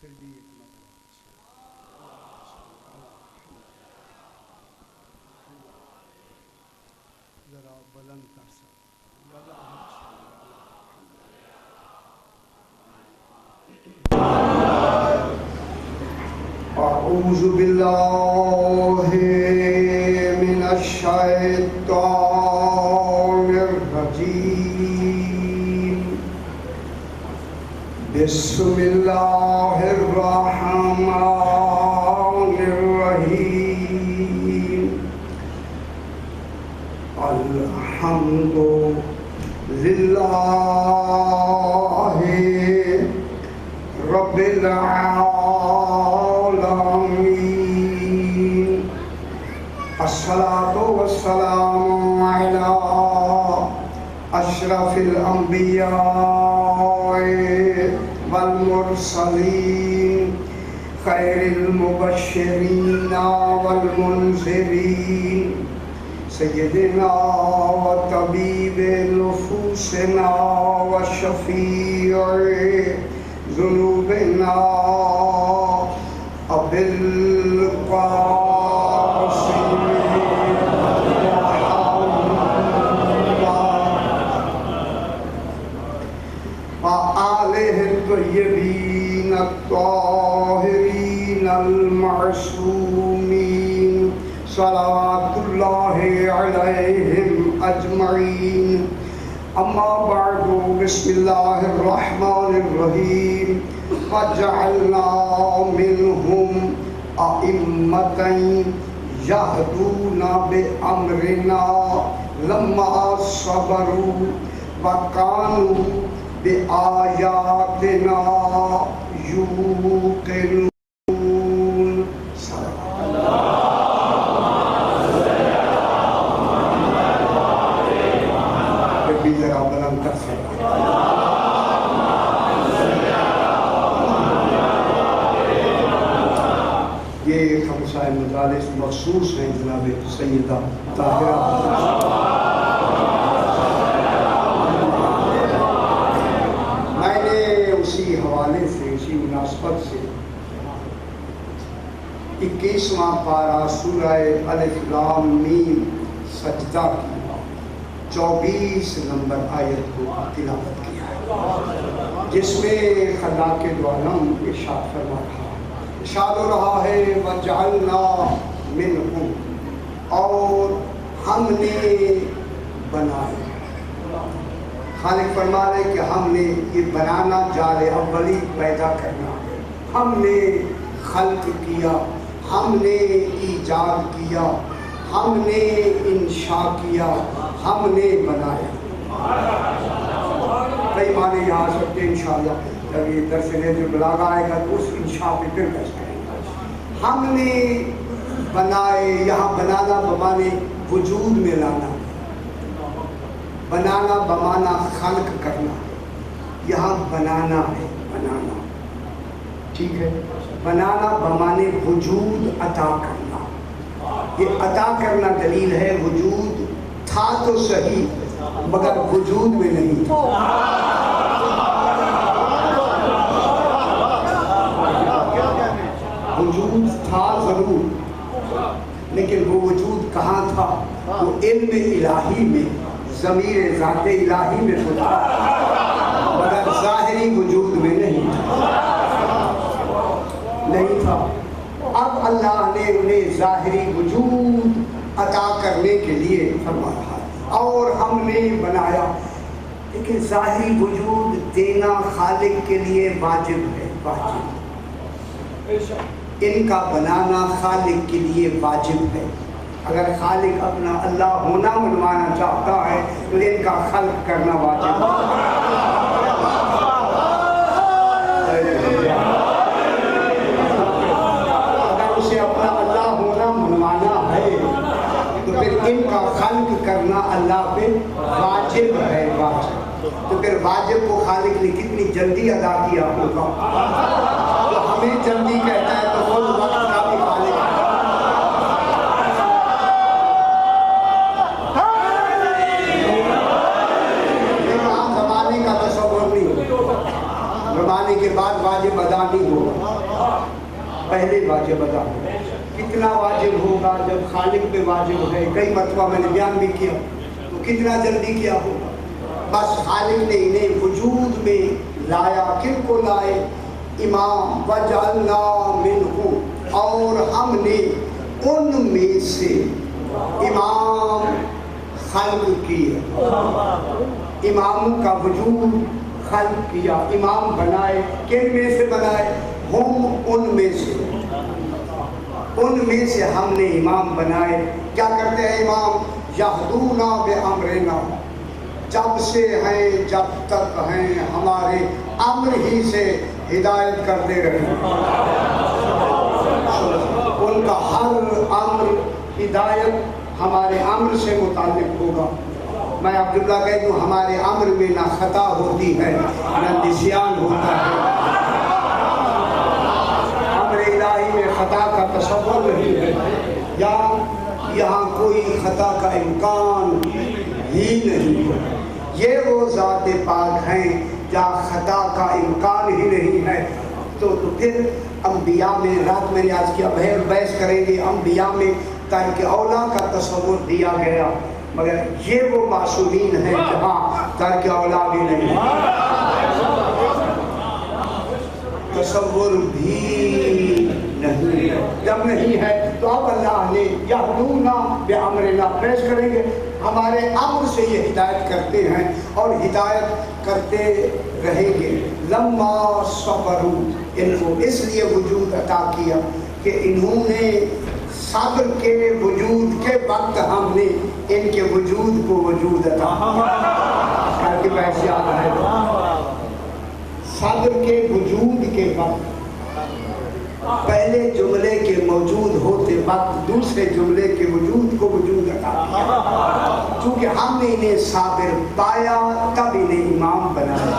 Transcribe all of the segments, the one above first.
پھر بھی ایک مرتبہ ذرا بلند کر سکتے اعوذ باللہ من الشیطان الرجیم بسم اللہ الرحمن الرحیم الحمد للہ رب العالمین الصلاۃ والسلام علی اشرف الانبیاء والمرسلین خیر المبشرین والمنذرین سیدنا و طبیب نفوسنا و شفیع ذنوبنا ابی القاسم وآلہ الطیبین الطاہرین المعصومین صلوات اللہ علیہم اجمعین اما بعد بسم اللہ الرحمن الرحیم وجعلنا منہم ائمۃ یہدون بامرنا لما صبروا وکانوا بآیاتنا یوقنون. یہ خمسہ مجالس مخصوص ہیں جناب سیدہ طاہرہ. میں نے اسی حوالے سے اسی مناسبت سے 21واں پارہ سورہ الف لام میم سجدہ کی 24 نمبر آیت کو تلاوت کیا ہے، جس میں خلاق دو عالم ارشاد فرما رہا ہے، ارشاد ہو رہا ہے وَجَعَلْنَا مِنْهُمْ، اور ہم نے بنائے. خالق فرما رہے کہ ہم نے یہ بنانا جارے اولی پیدا کرنا، ہم نے خلق کیا، ہم نے ایجاد کیا، ہم نے انشاء کیا، ہم نے بنایا. کئی معنی یہاں سکتے ہیں انشاءاللہ، جب یہ درس نہج البلاغہ آئے گا تو اس انشاء پہ پھر بحث کریں گے. ہم نے بنائے، یہاں بنانا بمانے وجود میں لانا، بنانا بمانا خلق کرنا، یہاں بنانا ہے، بنانا ٹھیک ہے. بنانا بمانے وجود عطا کرنا، یہ عطا کرنا دلیل ہے وجود تھا تو صحیح مگر وجود میں نہیں تھا. وجود تھا ضرور لیکن وہ وجود کہاں تھا؟ وہ علم الہی میں، ضمیر ذات الہی میں تھا مگر ظاہری وجود میں نہیں تھا. اب اللہ نے انہیں ظاہری وجود عطا کرنے کے لیے فرما رہا ہے اور ہم نے بنایا. لیکن ظاہری وجود دینا خالق کے لیے واجب ہے، واجب. ان کا بنانا خالق کے لیے واجب ہے. اگر خالق اپنا اللہ ہونا منوانا چاہتا ہے تو ان کا خلق کرنا واجب ہے. اگر اسے اپنا اللہ ہونا منوانا ہے تو پھر ان کا خلق کرنا اللہ پہ واجب ہے، واجب. تو پھر واجب کو خالق نے کتنی جلدی ادا کیا ہوگا. تو ہمیں جلدی کہتا ہے تو خود وقت کا بھی خالق ہے. زمانے کا تصور نہیں ہوگا، زمانے کے بعد واجب ادا نہیں ہوگا، پہلے واجب ادا ہوگا۔ کتنا واجب ہوگا جب خالق پہ واجب ہے؟ کئی مرتبہ میں نے بیان بھی کیا، تو کتنا جلدی کیا ہوگا؟ بس خالق نے انہیں وجود میں لایا، کن کو لائے؟ امام، وجعلنا منہم، اور ہم نے ان میں سے امام خلق کیا، امام کا وجود خلق کیا، امام بنائے۔ کن میں سے بنائے؟ ہم، ان میں سے، ان میں سے ہم نے امام بنائے۔ کیا کرتے ہیں امام؟ یہدونا بامرنا، جب سے ہیں جب تک ہیں ہمارے امر ہی سے ہدایت کرتے رہے۔ ان کا ہر امر ہدایت ہمارے امر سے متعلق ہوگا۔ میں عبداللہ کہہ دوں، ہمارے امر میں نہ خطا ہوتی ہے نہ نسیان ہوتا ہے۔ امر الہی میں خطا کا تصور نہیں ہے، یا یہاں کوئی خطا کا امکان ہی نہیں ہے۔ یہ وہ ذات پاک ہیں جہاں خطا کا امکان ہی نہیں ہے۔ تو پھر انبیاء میں، رات میں نے آج کیا بحث کریں گے، انبیاء میں ترک اولا کا تصور دیا گیا، مگر یہ وہ معصومین ہیں جہاں ترک اولا بھی نہیں، تصور بھی نہیں ہے۔ جب نہیں ہے تو اب اللہ نے یہدونا بامرنا پیش کریں گے، ہمارے امر سے یہ ہدایت کرتے ہیں اور ہدایت کرتے رہیں گے۔ لما صبروا، ان کو اس لیے وجود عطا کیا کہ انہوں نے صبر کے وجود کے وقت ہم نے ان کے وجود کو وجود عطا کیا۔ کر کے بحث یاد ہے، صبر کے وجود کے وقت، پہلے جملے کے موجود ہوتے وقت دوسرے جملے کے وجود کو وجود عطا کیا۔ چونکہ ہم نے انہیں صابر پایا تب انہیں امام بنایا۔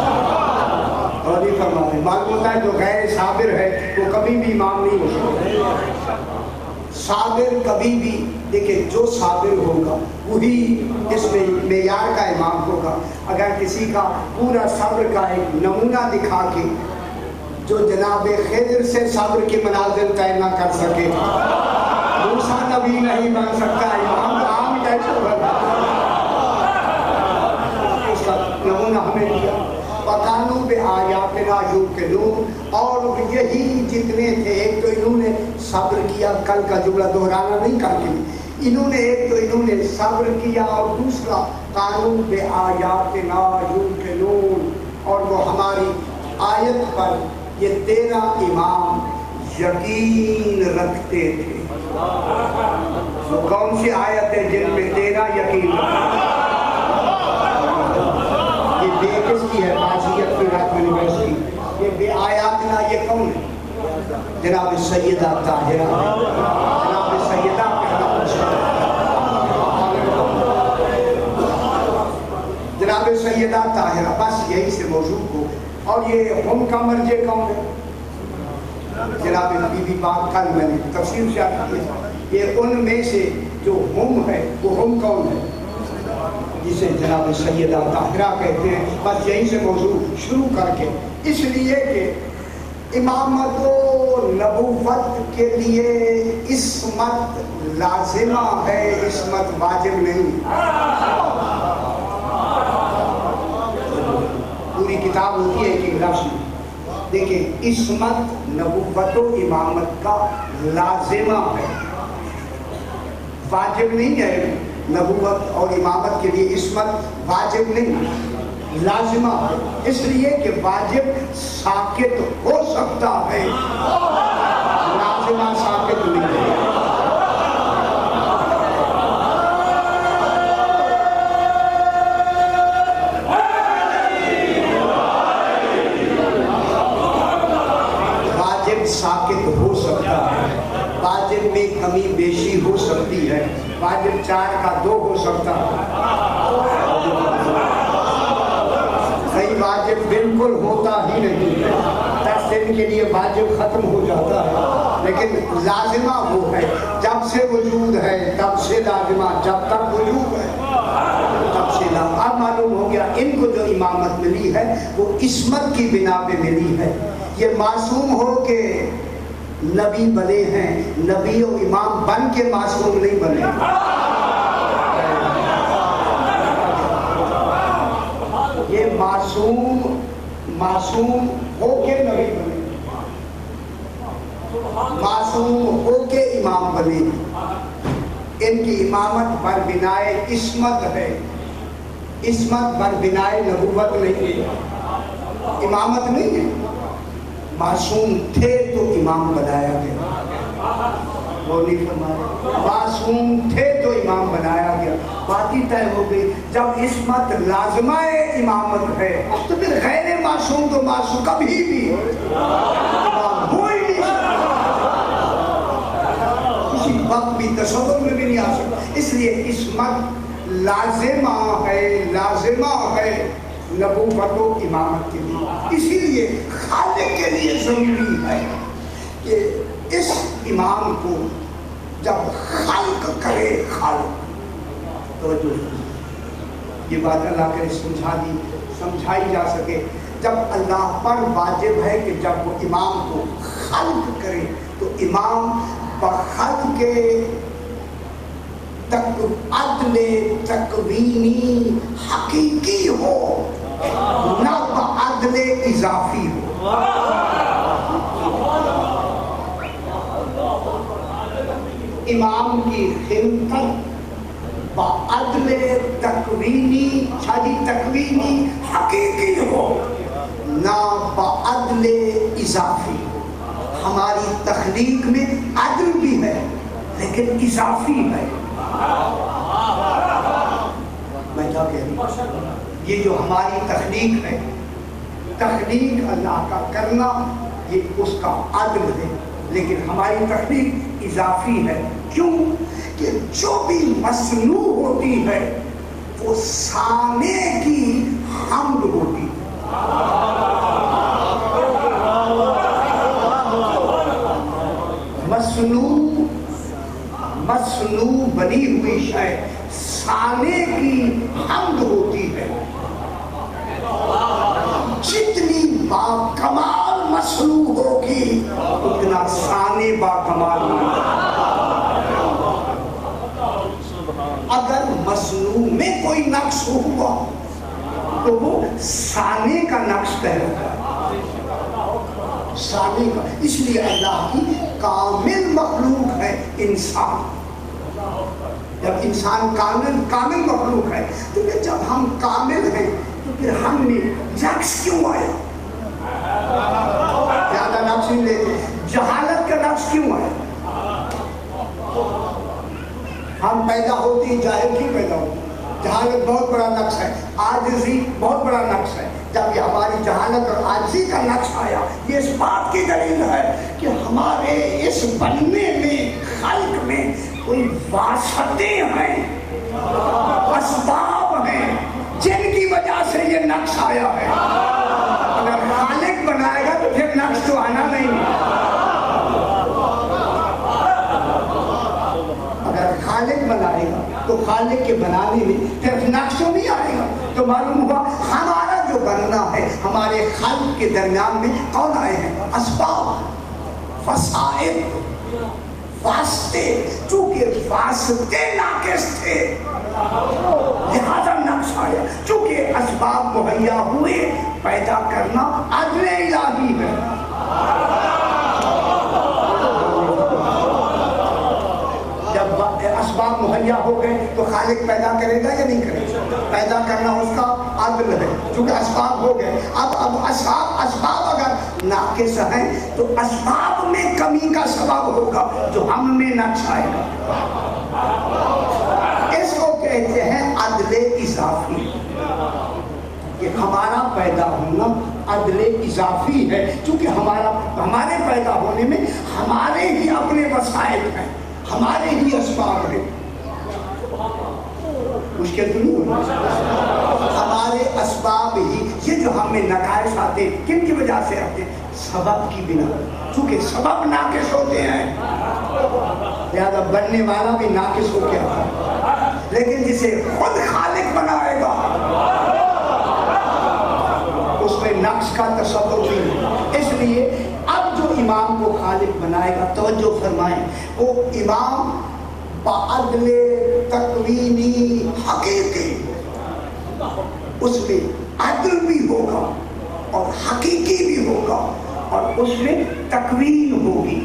اور یہ فرما دیں، معلوم ہوتا ہے جو غیر صابر ہے وہ کبھی بھی امام نہیں ہو سکتا۔ صابر کبھی بھی، دیکھیں جو صابر ہوگا وہی اس میں معیار کا امام ہوگا۔ اگر کسی کا پورا صبر کا ایک نمونہ دکھا کے جو جناب خضر سے صبر کی منازل طے نہ کر سکے، موسیٰ نبی نہیں بن سکتا، امام عام کیسے بنا؟ اس کا نمونہ ہمیں دیا۔ وَقَالُوا بِآيَاتِنَا يُوقِنُونَ، اور یہی جتنے تھے، ایک تو انہوں نے صبر کیا، کل کا جملہ دہرانا نہیں کرتے، انہوں نے ایک تو انہوں نے صبر کیا، اور دوسرا قَالُوا بِآيَاتِنَا يُوقِنُونَ، اور وہ ہماری آیت پر یہ 13 امام یقین رکھتے تھے۔ وہ کون سی آیت ہے جن میں 13 یقین رکھتے؟ یہ بے کس کی ہے؟ بازیت کی رات میں نویس کی۔ یہ بے آیاتنا یہ کون ہے؟ جناب سیدہ طاہرہ، جناب سیدہ جناب سیدہ طاہرہ، بس یہی سے موضوع کو۔ اور یہ ہم کا مرجع کون ہے؟ جناب بی بی پاک، کل میں نے تفصیل سے آتی ہے، یہ ان میں سے جو ہم ہے وہ ہم کون ہے؟ جسے جناب سیدہ طاہرہ کہتے ہیں۔ بس یہیں سے موضوع شروع کر کے، اس لیے کہ امامت و نبوت کے لیے عصمت لازمہ ہے، عصمت واجب نہیں۔ پوری کتاب ہوتی ہے ایک لفظ میں، دیکھیں عصمت نبوت و امامت کا لازمہ ہے، واجب نہیں ہے۔ نبوت اور امامت کے لیے عصمت واجب نہیں، لازمہ ہے، اس لیے کہ واجب ساقط ہو سکتا ہے، لازمہ ساقط نہیں ہے۔ واجب ساقط ہو سکتا ہے، واجب میں کمی بیشی ہو سکتی ہے، واجب 4 کا 2 ہو سکتا ہے، کئی واجب بالکل ہوتا ہی نہیں ہے، 10 دن کے لیے واجب ختم ہو جاتا ہے، لیکن لازمہ وہ ہے جب سے وجود ہے تب سے لازمہ، جب تک وجود ہے تب سے لازمہ۔ اب معلوم ہو گیا ان کو جو امامت ملی ہے وہ عصمت کی بنا پہ ملی ہے، یہ معصوم ہو کے نبی بنے ہیں، نبی و امام بن کے معصوم نہیں بنے۔ یہ معصوم ہو کے نبی بنے، معصوم ہو کے امام بنے۔ ان کی امامت بر بنائے عصمت ہے، عصمت بر بنائے نبوت نہیں ہے، امامت نہیں ہے۔ معصوم تھے تو امام بنایا گیا، وہ نہیں فرمایا معصوم تھے تو امام بنایا گیا۔ بات ہی طے ہو گئی۔ جب عصمت لازمہ امامت ہے تو پھر غیر معصوم تو معصوم کبھی بھی امام ہو ہی نہیں سکتا، کسی وقت بھی تصور میں بھی نہیں آ سکتا۔ اس لیے عصمت لازمہ ہے نبوت و امامت کے لیے۔ اسی لیے خالق کے لیے ضروری ہے کہ اس امام کو جب خلق کرے، خالق توجہ، یہ بات اللہ کرے سمجھائی جا سکے۔ جب اللہ پر واجب ہے کہ جب وہ امام کو خلق کرے تو امام بخلق کے عدل تکوینی حقیقی ہو، نہ بعدل اضافی ہو۔ امام کی خلقت بعدل تکوینی حقیقی ہو، نہ بعدل اضافی۔ ہماری تخلیق میں عدل بھی ہے لیکن اضافی ہے۔ میں کیا کہہ رہی ہوں؟ یہ جو ہماری تخلیق ہے، تخلیق اللہ کا کرنا، یہ اس کا عدل ہے، لیکن ہماری تخلیق اضافی ہے۔ کیوں کہ جو بھی مصنوع ہوتی ہے وہ صانع کی حمد ہوتی ہے۔ مصنوع بنی ہوئی شے صانع کی حمد ہوتی ہے۔ جتنی باکمال مصنوع ہوگی اتنا صانع باکمال ہوگا۔ اگر مصنوع میں کوئی نقص ہوا تو وہ صانع کا نقص کہلاتا ہے، صانع کا۔ اس لیے اللہ کی کامل مخلوق ہے انسان۔ جب انسان کامل مخلوق ہے تو پھر جب ہم کامل ہیں تو پھر ہم میں نقص کیوں آیا؟ زیادہ نقص نہیں لیتے، جہالت کا نقص کیوں آیا؟ ہم پیدا ہوتے ہی جاہل کیوں پیدا ہوتے؟ جہالت بہت بڑا نقص ہے، عاجزی بہت بڑا نقص ہے۔ جب یہ ہماری جہالت اور عاجزی کا نقص آیا، یہ اس بات کی دلیل ہے کہ ہمارے اس بننے میں، خلق میں کوئی واسطے ہیں، اسباب ہیں جن کی وجہ سے یہ نقص آیا ہے۔ اگر خالق بنائے گا تو پھر نقص تو آنا نہیں۔ اگر خالق بنائے گا تو خالق کے بنانے میں پھر نقص تو نہیں آئے گا۔ تو معلوم ہوا ہمارا جو بننا ہے، ہمارے خلق کے درمیان میں کون آئے ہیں؟ اسباب، وسائل، واسطے۔ چونکہ واسطے ناقص تھے لہذا نقص آیا۔ چونکہ اسباب مہیا ہوئے، پیدا کرنا عدل الہی ہے۔ جب اسباب مہیا ہو گئے تو خالق پیدا کرے گا یا نہیں کرے گا؟ پیدا کرنا اس کا عدل ہے، چونکہ اسباب ہو گئے۔ اب اسباب اگر ناقص ہیں تو اسباب میں کمی کا سبب ہوگا جو ہم میں نقص آئے گا۔ اس کو کہتے ہیں عدل اضافی۔ کہ ہمارا پیدا ہونا عدل اضافی ہے، چونکہ ہمارے پیدا ہونے میں ہمارے ہی اپنے وسائل ہیں، ہمارے ہی اسباب ہیں۔ مشکل تو نہیں ہوئی؟ ہمارے اسباب ہی، یہ جو ہمیں نقائص آتے کن کی وجہ سے آتے؟ سبب کی بنا، چونکہ سبب ناقص ہوتے ہیں لہذا بننے والا بھی ناقص ہو کے آتا ہے۔ لیکن جسے خود خالق بنائے گا اس میں نقص کا تصور نہیں۔ اس لیے اب جو امام کو خالق بنائے گا، توجہ فرمائیں، وہ امام بعدل تکوینی حقیقی، اس میں عدل بھی ہوگا اور حقیقی بھی ہوگا، اور اس میں تکوین ہوگی۔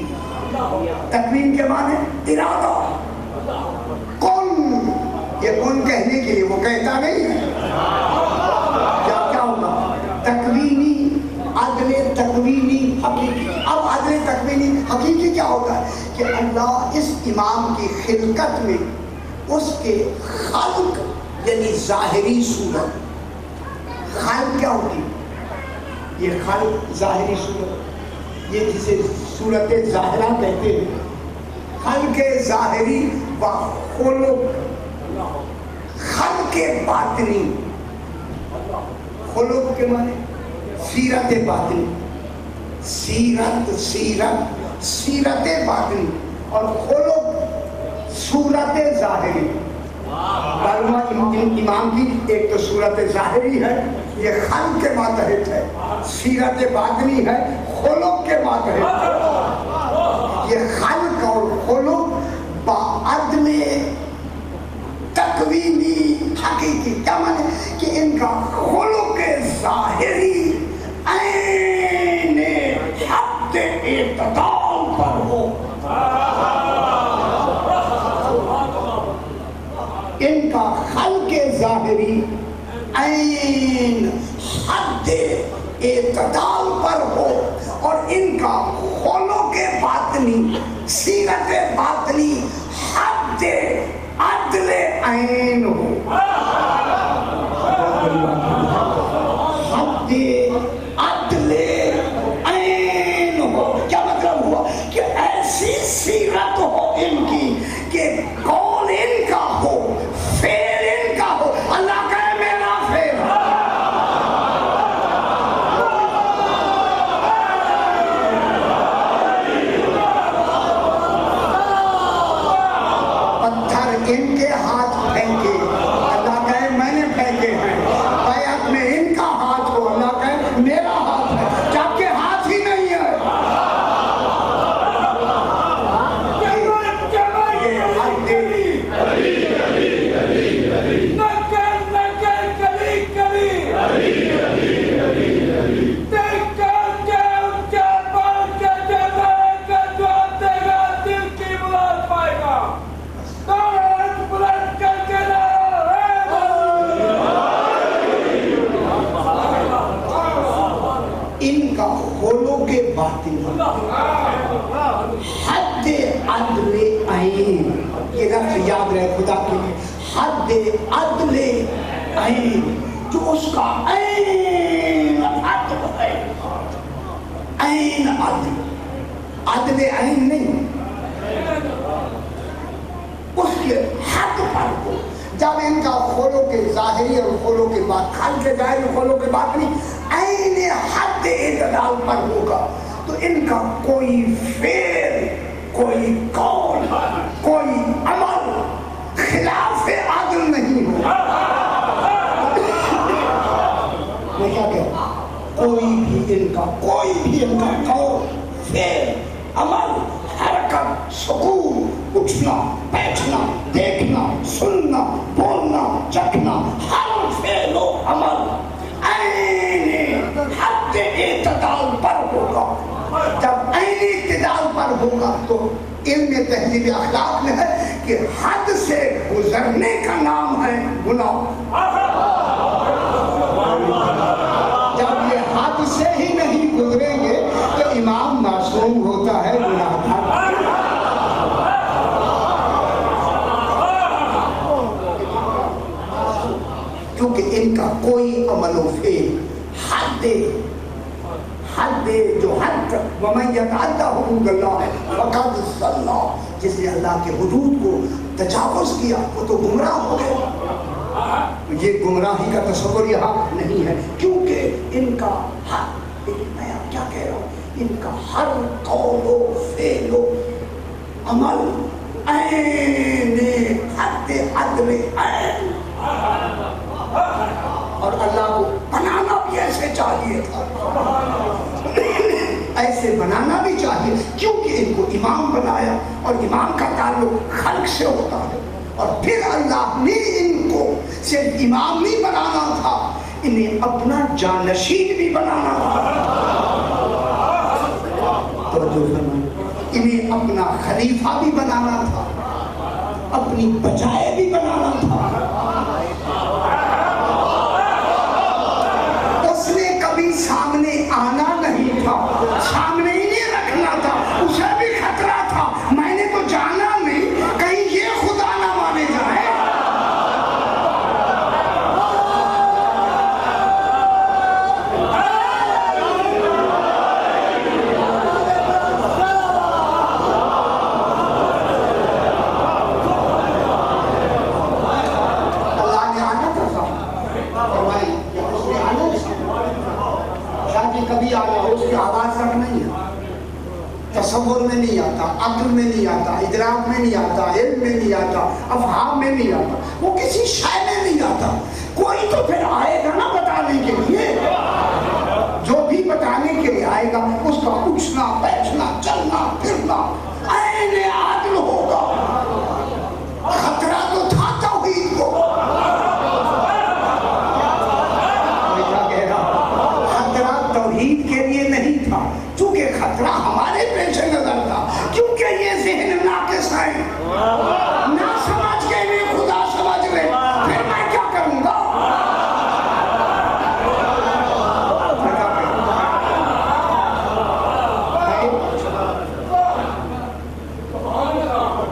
تکوین کے معنی ارادہ، کن، یہ کن کہنے کے لیے، وہ کہتا نہیں ہے، کیا ہوگا؟ تکوینی، عدل تکوینی حقیقی۔ اب عدل تکوینی حقیقی کیا ہوتا ہے کہ اللہ اس امام کی خلقت میں اس کے خلق یعنی ظاہری صورت، خلق کیا ہوتی؟ یہ خلق ظاہری صورت، یہ جسے صورت ظاہرہ کہتے ہیں، خلق ظاہری و خلق، خلق باطنی، خلق کے معنی سیرت باطنی، سیرت باطنی، اور خلق صورت ظاہری۔ امام کی ایک تو صورت ظاہری ہے، یہ خلق کے ماتحت ہے، سیرت باطنی ہے، خلق کے ماتحت ہے۔ یہ خلق اور خلق بعدل تکوینی حقیقی، کیا معنی کہ ان کا خلق ظاہری عین حد اعتدال پر ہو، ان کا خلق ظاہری عین حد اعتدال پر ہو، اور ان کا خلق باطنی، سیرت باطنی حد عدل عین ہو، حد عدل عین ہو۔ کیا مطلب ہوا کہ ایسی سیرت ہو ان کی کہ قول ان کا ہو، فعل ان کا ہو، اللہ کا ہے میرا فعل، پتھر ان کے ہاتھ پھینکے، اللہ کہے میں نے پھینکے ہیں، بیعت میں ان کا ہاتھ ہو، اللہ کہے میرا ہاتھ ہے، جبکہ ہاتھ ہی نہیں ہے۔ ان کا خلق باطنی حد عدل عین، یہ لفظ یاد رہے خدا کے لیے، حد عدل عین، جو اس کا عین عدل ہے، عین عدل، عدل عین نہیں، اس کے حد پر ہو۔ جب ان کا خلق ظاہری اور خلق باطنی، خلق ظاہری خلق باطنی عین حد اعتدال پر ہوگا، تو ان کا کوئی فعل، کوئی قول، کوئی عمل خلاف عدل نہیں ہوگا۔ میں کیا کہہ رہا ہوں؟ کوئی بھی ان کا قول، فعل، عمل، حرکت، سکون، اٹھنا، بیٹھنا، دیکھنا، سننا، بولنا، چکھنا، ہر فعل و عمل عین حد اعتدال پر ہوگا۔ جب عین اعتدال پر ہوگا تو علم تہذیب اخلاق میں ہے کہ حد سے گزرنے کا نام ہے گناہ۔ جب یہ حد سے ہی نہیں گزریں گے تو امام معصوم ہوتا ہے گناہ گار۔ کیونکہ ان کا کوئی عمل و فعل حد جو حد وَمَن يَتَعَدَّ حُدُودَ اللَّهِ فَقَدْ ضَلَّ، جس نے اللہ کے حدود کو تجاوز کیا وہ تو گمراہ ہو گیا۔ یہ گمراہی کا تصور یہاں نہیں ہے، کیونکہ ان کا میں کیا کہہ رہا ہوں، ان کا ہر قول و فعل و عمل عین حد عدل عین، اور اللہ کو بنانا بھی ایسے چاہیے تھا۔ ایسے بنانا بھی چاہیے، کیونکہ ان کو امام بنایا اور امام کا تعلق خلق سے ہوتا ہے۔ اور پھر اللہ نے ان کو صرف امام نہیں بنانا تھا، انہیں اپنا جانشین بھی بنانا تھا، انہیں اپنا خلیفہ بھی بنانا تھا، اپنی بجائے بھی بنانا تھا۔ اس نے کبھی سامنے آنا نہیں تھا، سامنے ہی نہیں رکھنا تھا، اسے بھی خطرہ تھا، میں نے تو جانا نہیں کہیں یہ خدا نہ مانے جائے۔ کبھی آیا اس کی آواز تک نہیں ہے، تصور میں نہیں آتا، عقل میں نہیں آتا، ادراک میں نہیں آتا، علم میں نہیں آتا، افہام میں نہیں آتا، وہ کسی شے میں نہیں آتا۔ کوئی تو پھر آئے گا نا بتانے کے لیے، جو بھی بتانے کے لیے آئے گا اس کا اٹھنا بیٹھنا چلنا پھرنا عین عدل ہوگا۔ خطرہ تو تھا توحید کو، توحید کے لیے نہیں تھا، چونکہ خطرہ ہمارے پیش نظر تھا، کیونکہ یہ ذہن ناقص ہے، نہ سمجھ کے بھی خدا سمجھ لے، پھر میں کیا کروں گا؟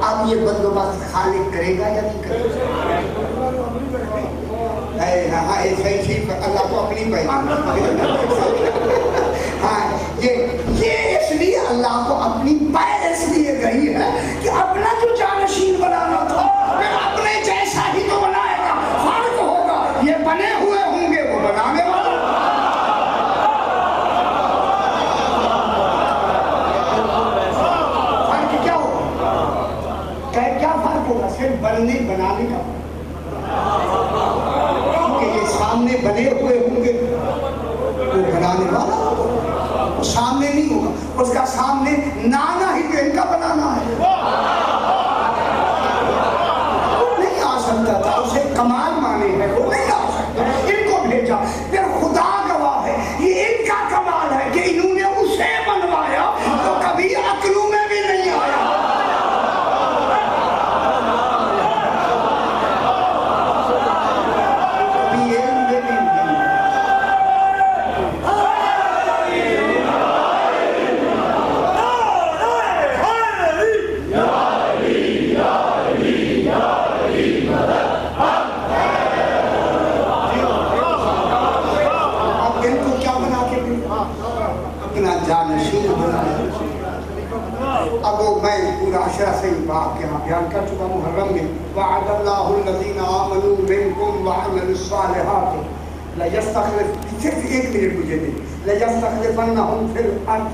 اب یہ بندوبست خالق کرے گا یا نہیں کرے گا؟ اللہ کو اپنی پہچان، ہاں یہ اس لیے اللہ کو اپنی پیر اس لیے گئی ہے کہ اپنا جو جانشین بنانا تھا پھر اپنے جیسا ہی تو بنائے گا، فرق ہوگا، یہ بنے ہوئے ہوں گے وہ بنانے والا۔ فرق کیا ہوگا؟ کیا فرق ہوگا؟ صرف بننے بنانے کا، سامنے بنے ہوئے ہوں گے وہ بنانے والا ہوگا، وہ سامنے نہیں ہوگا، اس کا سامنے نانا ہی تو ان کا بنانا ہے، وہ نہیں آ سکتا تھا، اسے کمال مانے ہے، وہ نہیں آ سکتا، ان کو بھیجا۔ پھر خدا گواہ ہے یہ ان کا کمال ہے کہ انہوں نے اسے بنوایا تو کبھی عقلوں میں بھی نہیں آیا۔ جانشین بنایا۔ اب وہ میں پورا عشرہ سے ہی باپ کے ہاں بیان کر چکا محرم میں، وعد اللہ الذین آمنوا منکم وعملوا الصالحات لیستخلف، صرف ایک منٹ مجھے دیں، لیستخلفنہم فی الارض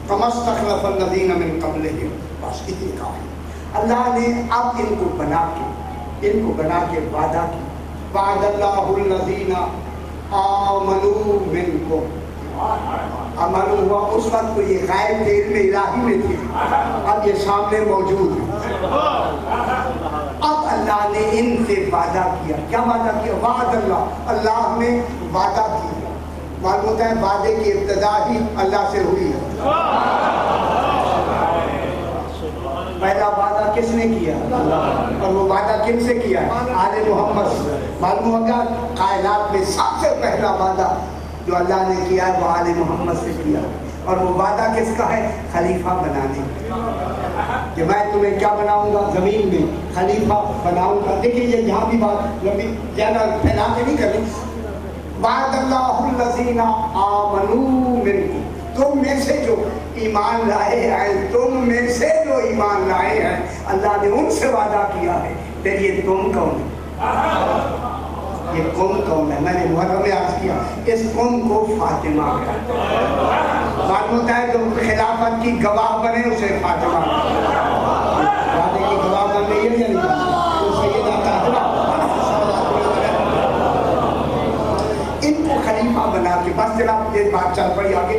کما استخلف الذین من قبلہم، بس اتنی کافی۔ اللہ نے اب ان کو بنا کے وعدہ کی، وعد اللہ الذین آمنوا منکم، عمل ہوا اس وقت تو یہ غائب تھے، علم الہی میں تھے، اب یہ سامنے موجود ہے۔ اب اللہ نے ان سے وعدہ کیا، کیا وعدہ کیا؟ وعد اللہ، اللہ نے وعدہ کیا، معلوم ہوتا ہے وعدے کی ابتدا ہی اللہ سے ہوئی ہے۔ پہلا وعدہ کس نے کیا؟ اللہ، اور وہ وعدہ کن سے کیا ہے؟ آل محمد سے۔ معلوم ہوگا کائنات میں سب سے پہلا وعدہ جو اللہ نے کیا ہے وہ آل محمد سے کیا، اور وہ وعدہ کس کا ہے؟ خلیفہ بنانے کہ میں تمہیں کیا بناؤں گا؟ زمین میں خلیفہ بناؤں گا۔ دیکھیے یہ جہاں بھی بات لمبی زیادہ پھیلا کے نہیں کرنی، وعد اللہ الذین آمنوا منکم، تم میں سے جو ایمان لائے ہیں، تم میں سے جو ایمان لائے ہیں، اللہ نے ان سے وعدہ کیا ہے۔ پھر یہ تم کون ہے؟ یہ قوم کون ہے؟ میں نے محرم میں عرض کیا، اس قوم کو فاطمہ کہتے ہیں۔ معلوم ہوتا ہے جو خلافت کی گواہ بنے اسے فاطمہ کہتے ہیں۔ وعدے کی گواہ بننے یہ نہیں تو سیدہ طاہرہ ان کو خلیفہ بنا کے، بس جناب یہ بات چل پڑی آگے۔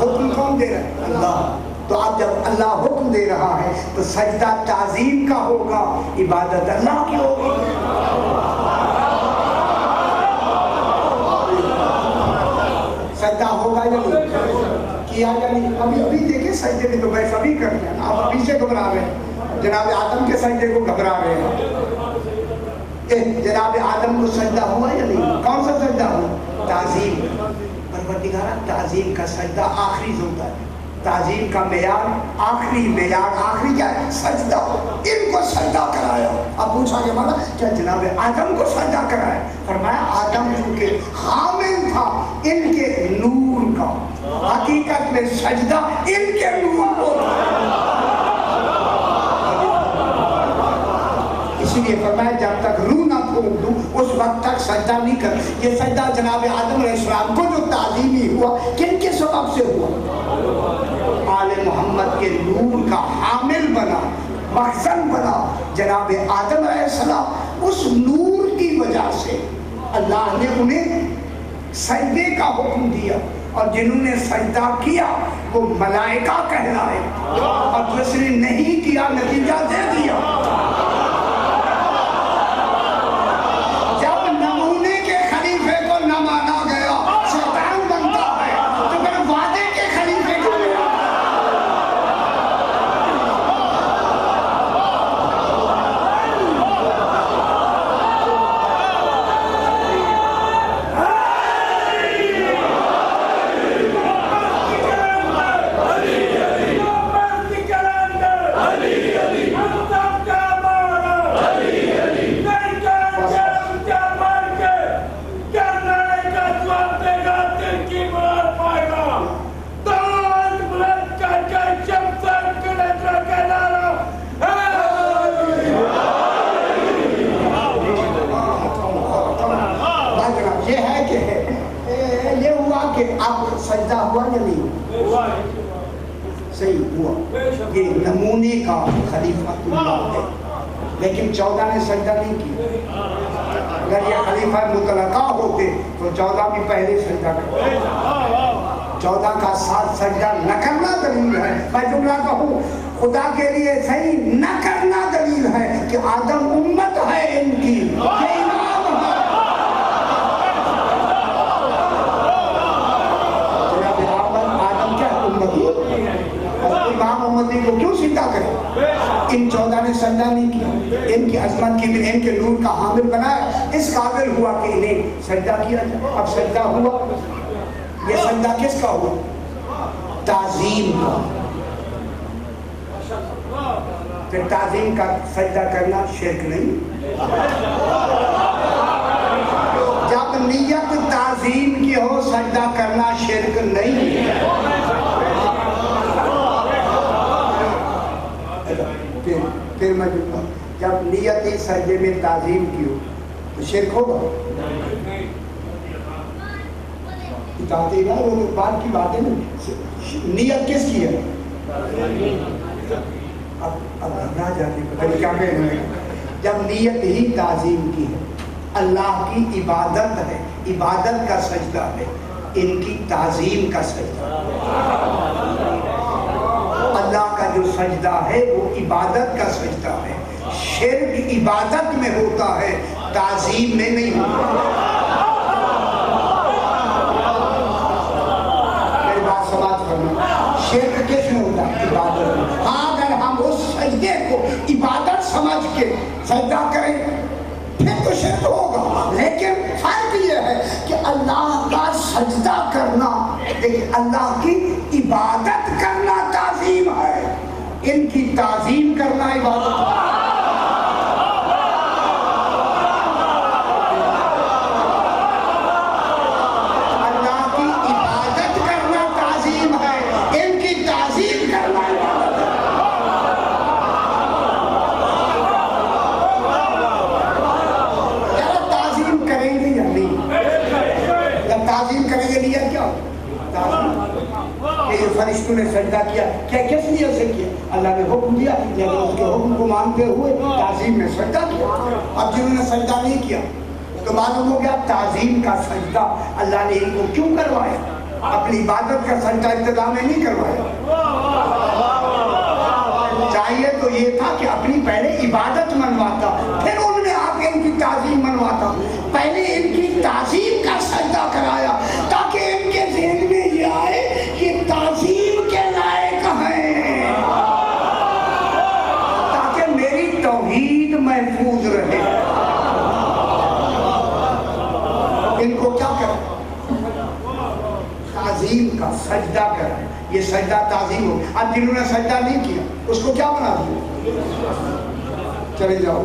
حکم کون دے رہا ہے؟ اللہ. تو اب جب اللہ حکم دے رہا ہے تو سجدہ تعظیم کا ہوگا، عبادت اللہ کی ہوگی. سجدہ ہوگا یا نہیں؟ کیا یا نہیں؟ ابھی دیکھیں سجدے میں تو بھائی سبھی کرتے ہیں. آپ ابھی سے گھبرا رہے ہیں، جناب آدم کے سجدے کو گھبرا رہے ہیں. جناب آدم کو سجدہ ہوا یا نہیں؟ کون سا سجدہ ہوا؟ تعظیم. پروردگارہ تعظیم کا سجدہ آخری ہوتا ہے. تعظیم کا معیار آخری معیار آخری کیا ہے؟ سجدہ. ان کو سجدہ کرایا. اب پوچھا کہ مانا کیا جناب آدم کو سجدہ کرایا؟ فرمایا آدم چونکہ حامل تھا ان کے نور کا، حقیقت میں سجدہ ان کے نور کو تھا. اسی لیے فرمایا جب تک روح نہ پھونک دوں اس وقت تک سجدہ نہیں کر. یہ سجدہ جناب آدم علیہ السلام کو جو تعظیمی ہوا کن کے سبب سے ہوا؟ آل محمد کے نور کا حامل بنا، مخزن بنا جناب آدم علیہ السلام. اس نور کی وجہ سے اللہ نے انہیں سجدے کا حکم دیا، اور جنہوں نے سجدہ کیا وہ ملائکہ کہلائے، اور جس نے نہیں کیا نتیجہ دے دیا. سجدہ ہوا یا نہیں؟ صحیح ہوا. یہ نمونے کا خلیفہ اللہ ہے، لیکن 14 نے سجدہ نہیں کیا. اگر یہ خلیفہ مطلقہ ہوتے تو 14 بھی پہلے سجدہ کرتے. 14 کا ساتھ سجدہ نہ کرنا دلیل ہے. میں جملہ کہوں خدا کے لیے صحیح نہ کرنا دلیل ہے کہ آدم امت ہے ان کی، امام امتی کو کیوں سجدہ کرے؟ ان 14 نے سجدہ نہیں کیا، ان کی عظمت کی بھی ان کے نور کا حامل بنایا، اس قابل ہوا کہ انہیں سجدہ کیا جائے. اب سجدہ ہوا. یہ سجدہ کس کا ہوا؟ تعظیم کا. پھر تعظیم کا سجدہ کرنا شرک نہیں. جب نیت تعظیم کی ہو سجدہ کرنا شرک نہیں. پھر میں جب نیت سجدے میں تعظیم کی ہو تو شرک ہوگا؟ بتاتے نا وہ بات کی بات ہے نا. نیت کس کی ہے؟ اب گھبرا جاتے پتہ نہیں کیا کہنا ہے. جب نیت ہی تعظیم کی ہے، اللہ کی عبادت ہے، عبادت کا سجدہ ہے، ان کی تعظیم کا سجدہ. اللہ کا جو سجدہ ہے وہ عبادت کا سجدہ ہے. شرک عبادت میں ہوتا ہے، تعظیم میں نہیں ہوتا. میری بات سماعت کرنا. شرک کس میں ہوتا ہے؟ عبادت میں. ہاں اگر ہم اس سجدے کو عبادت سمجھ کے سجدہ کریں پھر تو شرک ہوگا. لیکن فرق یہ ہے کہ اللہ کا سجدہ کرنا، دیکھیں اللہ کی عبادت کرنا تعظیم ہے، ان کی تعظیم کرنا عبادت ہے. اللہ کی عبادت کرنا تعظیم ہے، ان کی تعظیم کرنا عبادت ہے. تعظیم کریں گے یا نہیں؟ جب تعظیم کریں گے نیت کیا ہو؟ کہ یہ فرشتوں نے سجدہ کیا، کیا کس لیے سے کیا؟ اللہ نے حکم دیا، لیکن اس کے حکم کو مانتے ہوئے تعظیم میں سجدہ کیا. اب جنہوں نے سجدہ نہیں کیا تو معلوم ہو گیا تعظیم کا سجدہ اللہ نے ان کو کیوں کروایا. اپنی عبادت کا سجدہ ابتدا میں نہیں کروایا. چاہیے تو یہ تھا کہ اپنی پہلے عبادت منواتا, پھر ان میں آ کے ان کی تعظیم منواتا. پہلے ان کی تعظیم کا سجدہ کرایا تاکہ ان کے ذہن میں یہ آئے کہ تعظیم کے لائق ہیں, تاکہ میری توحید محفوظ رہے. ان کو کیا کریں؟ تعظیم کا سجدہ کریں. یہ سجدہ تعظیم ہو. اب جنہوں نے سجدہ نہیں کیا اس کو کیا بنا دیا؟ چلے جاؤ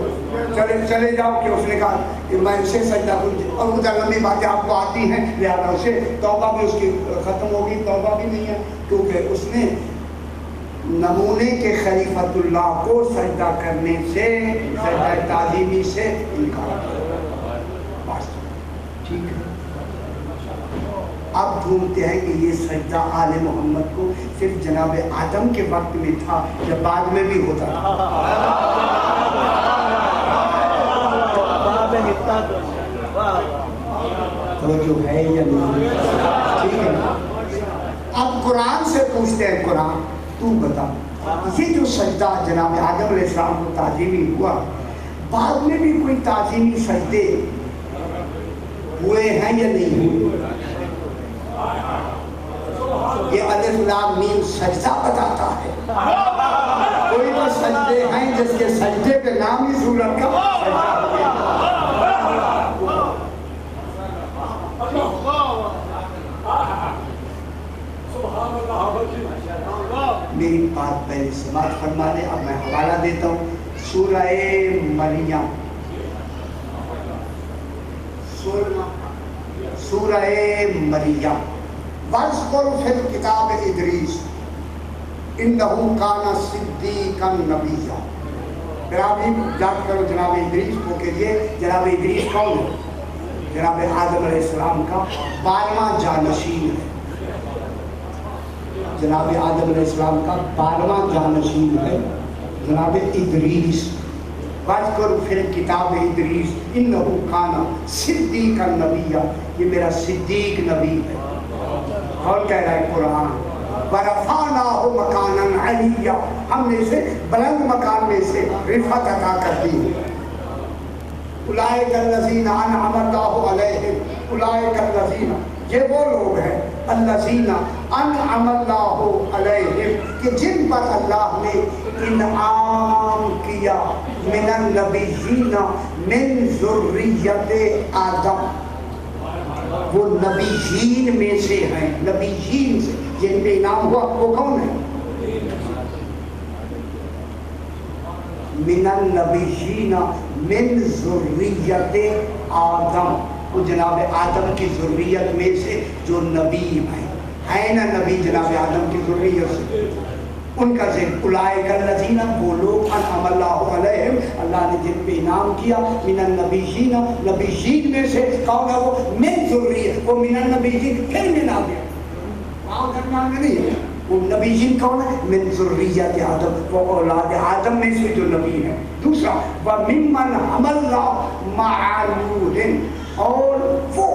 چلے جاؤ. کہ اس نے کہا کہ میں اسے سجدہ کروں, اور وہ لمبی باتیں آپ کو آتی ہیں, لہٰذا اسے توبہ بھی اس کی ختم ہوگی, توبہ بھی نہیں ہے, کیونکہ اس نے نمونے کے خلیفۃ اللہ کو سجدہ کرنے سے, سجدہ تعظیمی سے انکار کیا. بس ٹھیک ہے. اب ڈھونڈتے ہیں کہ یہ سجدہ آل محمد کو صرف جناب آدم کے وقت میں تھا یا بعد میں بھی ہوتا تھا؟ توجہ ہے یا نہیں؟ ٹھیک ہے. اب قرآن سے پوچھتے ہیں, قرآن تو بتا, یہ جو سجدہ جناب آدم علیہ السلام کو تعظیمی ہوا, بعد میں بھی کوئی تعظیمی سجدے ہوئے ہیں یا نہیں ہوئے؟ یہ الف لام میم سجدہ بتاتا ہے. کوئی تو سجدے ہیں جس کے سجدے پہ نام ہی سورت کا سجدہ. میری بات پہلے سماعت فرما لیں. اب میں حوالہ دیتا ہوں سورہ مریم, سورہ مریم. وَاذْكُرْ فِي الْكِتَابِ إِدْرِيسَ إِنَّهُ كَانَ صِدِّيقًا نَبِيًّا. ابراہیم یاد کرو جناب ادریس کو کہ یہ جناب ادریس کون ہے؟ جناب آدم علیہ السلام کا 12واں جانشین ہے. جناب آدم علیہ السلام کا 12واں جانشین ہے جناب ادریس. وَاذْكُرْ فِي الْكِتَابِ إِدْرِيسَ إِنَّهُ كَانَ صِدِّيقًا نَبِيًّا. یہ میرا صدیق نبی ہے. کون کہہ رہا ہے؟ قرآن. وَرَفَعْنَاهُ مَكَانًا عَلِيًّا. ہم نے اسے بلند مکان میں سے رفعت عطا کر دی. اولئک الذین انعم اللہ علیہم, اولئک الذین, یہ وہ لوگ ہیں الذین انعم اللہ علیہم کہ جن پر اللہ نے انعام کیا, من النبیین من ذریت آدم. وہ نبیین میں سے ہیں, نبیین سے جن پہ انعام ہوا وہ کون ہے؟ من النبیین من ذریت آدم. وہ جناب آدم کی ذریت میں سے جو نبی ہیں نا, نبی جناب آدم کی ذریت سے, ان کا ذکر. اولئک الذین, وہ لوگ انعم اللہ علیہم, اللہ نے جن پہ انعام کیا, من النبیین, نبیین میں سے. کون ہے وہ؟ من ذریت. وہ من النبیین پھر من آ گیا, وہاں درمیان میں نہیں ہے. وہ نبیین کون ہے؟ من ذریت آدم, وہ اولاد آدم میں سے جو نبی ہیں. دوسرا وَمِمَّنْ حَمَلْنَا مَعَ نُوحٍ, اور وہ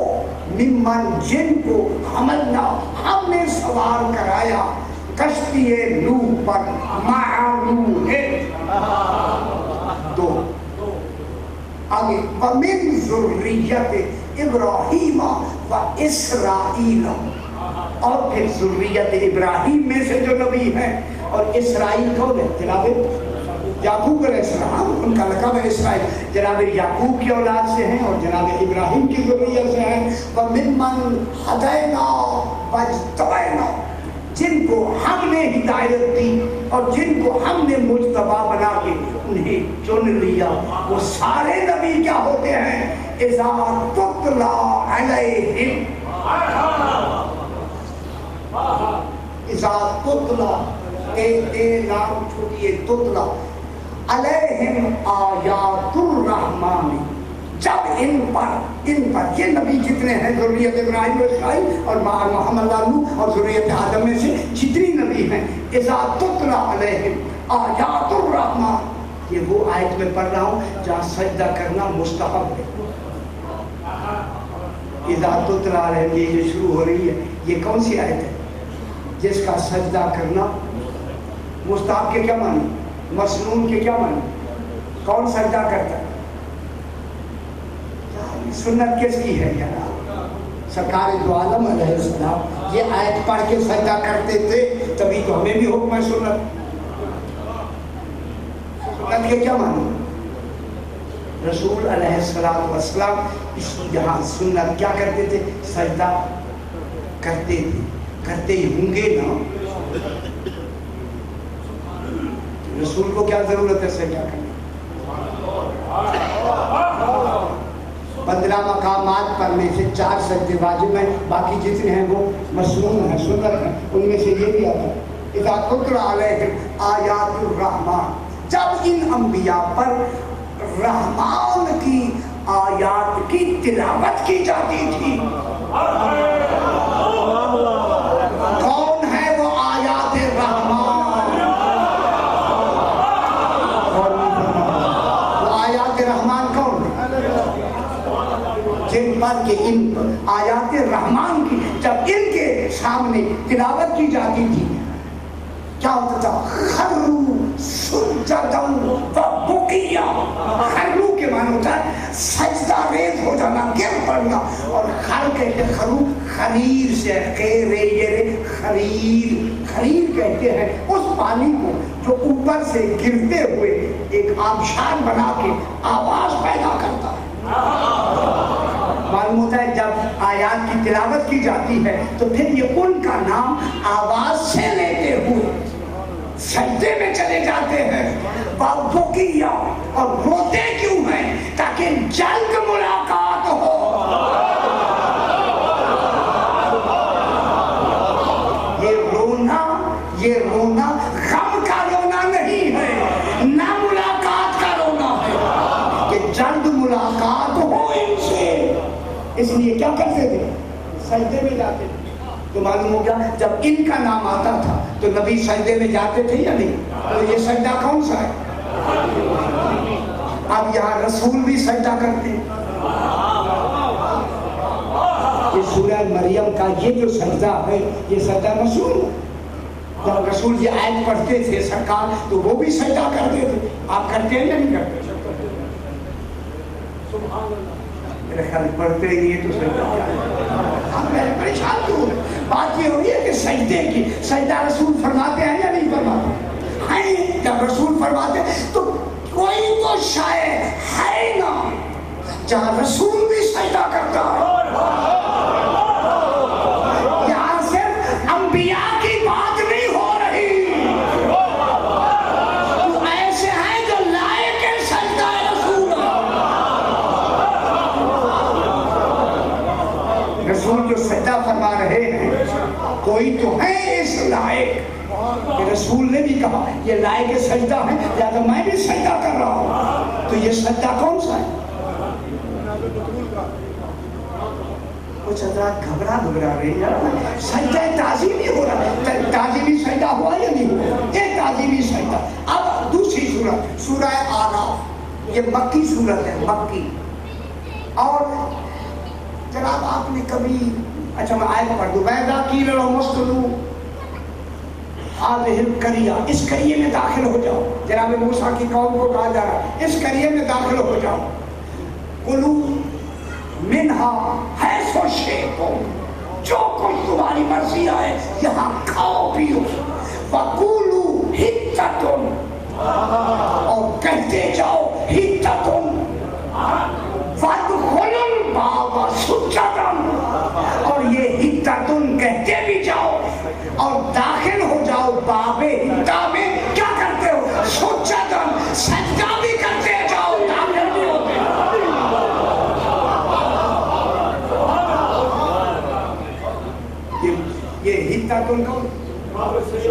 ممن جن کو حملنا, ہم نے سوار کرایا کشتی نوح پر, مع نوح. دو آگے وَمِن ذُرِّيَّةِ إِبْرَاهِيمَ وَإِسْرَائِيلَ, اور پھر ذریت ابراہیم میں سے جو نبی ہیں. اور اسرائیل کون ہے؟ جناب یعقوب علیہ السلام, ان کا لقب ہے اسرائیل. جناب یعقوب کی اولاد سے ہیں اور جناب ابراہیم کی ذریت سے ہیں. وَمِمَّنْ هَدَيْنَا وَاجْتَبَيْنَا, جن کو ہم نے ہدایت دی اور جن کو ہم نے مجتبی بنا کے انہیں چن لیا. وہ سارے نبی کیا ہوتے ہیں؟ اِذَا تُتْلَى عَلَيْهِمْ, اِذَا تُتْلَى, اے نام چھوٹی ہے, تُتْلَى علیہم آیات الرحمن, جب ان پر یہ نبی جتنے ہیں ذریت ابراہیم و اسرائیل اور محمد نوح اور ذریت آدم میں سے جتنی نبی ہیں, اذا تتلی علیہم آیات الرحمن. یہ وہ آیت میں پڑھ رہا ہوں جہاں سجدہ کرنا مستحب ہے. اذا تتلی علیہم یہ جو شروع ہو رہی ہے یہ کون سی آیت ہے؟ جس کا سجدہ کرنا مستحب کے کیا معنی، مسنون کے کیا معنی، کون سجدہ کرتا ہے؟ سنت کس کی ہے یار؟ سرکار دو عالم علیہ السلام یہ آیت پڑھ کے سجدہ کرتے تھے، تبھی تو ہمیں بھی حکم ہے سنت۔ سنت کے کیا معنی؟ رسول علیہ السلام اس جہاں سنت کیا کرتے تھے؟ سجدہ کرتے تھے، کرتے ہی ہوں گے نا، رسول کو کیا ضرورت ہے سجدہ کرنے؟ 15 مقامات پر میں سے 4 سجدے واجب ہیں، باقی جتنے ہیں وہ مسنون ہیں، سنت ہیں۔ ان میں سے یہ بھی آتا ہے اذا تتلی علیہم آیات الرحمن، جب ان انبیاء پر رحمان کی آیات کی تلاوت کی جاتی تھی۔ کون ہے وہ آیات رحمان؟ وہ آیات رحمان کون ہے؟ جن پر کہ ان آیات رحمان کی جب ان کے سامنے تلاوت کی جاتی تھی کیا ہوتا تھا؟ خرو سجدا و بکیا۔ خرو کے معنی ہوتا ہے سجدہ ریز ہو جانا، گر پڑنا، اور خر کہتے ہیں خرو، خریر سے خریر کہتے ہیں اس پانی کو جو اوپر سے گرتے ہوئے ایک آبشار بنا کے آواز پیدا کرتا ہے۔ معلوم ہوتا ہے جب آیات کی تلاوت کی جاتی ہے تو پھر یہ ان کا نام آواز سے لیتے ہوئے سجدے میں چلے جاتے ہیں، بابوکیا، اور روتے کیوں ہیں؟ تاکہ جلد ملاقات ہو۔ یہ رونا غم کا رونا نہیں ہے، نہ ملاقات کا رونا ہے کہ جلد ملاقات ہو ان سے۔ اس لیے کیا کرتے تھے؟ سجدے میں جاتے تھے۔ تو معلوم ہو گیا جب ان کا نام آتا تھا تو نبی سجدے میں جاتے تھے یا نہیں؟ تو یہ سجدہ کون سا ہے؟ اب یہاں رسول بھی سجدہ کرتے ہیں۔ یہ سورہ مریم کا یہ جو سجدہ ہے یہ سجدہ رسول ہے۔ جب رسول یہ آیت پڑھتے تھے سرکار تو وہ بھی سجدہ کرتے تھے۔ آپ کرتے ہیں یا نہیں کرتے؟ میرے خیال پڑھتے ہی نہیں تو سجدہ کیا ہے؟ ہم پریشان کیوں؟ بات یہ ہو رہی ہے کہ سجدے کی، سجدہ رسول فرماتے ہیں یا نہیں فرماتے ہیں؟ جب رسول فرماتے تو کوئی تو شاید ہے نا جہاں رسول بھی سجدہ کرتا ہے۔ یہاں صرف انبیاء کی بات نہیں ہو رہی، تو ایسے ہیں جو لائق سجدہ رسول رسول جو سجدہ فرما رہے ہیں کوئی تو ہے اس لائق کہ رسول نے بھی کہا یہ لائق سجدہ ہے، لہذا میں بھی سجدہ کر رہا ہوں۔ تو یہ سجدہ کون سا ہے؟ کچھ حضرات گھبرا رہے ہیں، سجدہ تعظیمی ہو رہا ہے۔ تعظیمی سجدہ ہوا یا نہیں ہوا؟ یہ تعظیمی سجدہ۔ اب دوسری سورت سورہ آراف، یہ مکی سورت ہے، مکی۔ اور جناب آپ نے کبھی، اچھا میں آیت پڑھ دوں، وَإِذَا قِيلَ لَهُمُ اسْجُدُوا هَٰذِهِ الْقَرْيَةِ، اس قریے میں داخل ہو جاؤ۔ جناب موسیٰ کی قوم کو کہا جا رہا ہے اس قریے میں داخل ہو جاؤ۔ قُلُوا مِنْهَا حَيْثُ شِئْتُمْ، جو کچھ تمہاری مرضی آئے یہاں کھاؤ پیو۔ وَقُولُوا حِطَّةٌ، اور کہتے جاؤ حِطَّةٌ، وَادْخُلُوا الْبَابَ سُجَّدًا، اور یہ حِطَّةٌ کہتے بھی جاؤ اور داخل ہو جاؤ باب حِطَّہ میں۔ کیا کرتے ہو؟ سُجَّدًا، سجدہ بھی کرتے جاؤ، داخل بھی ہوتے۔ یہ حِطَّةٌ کون؟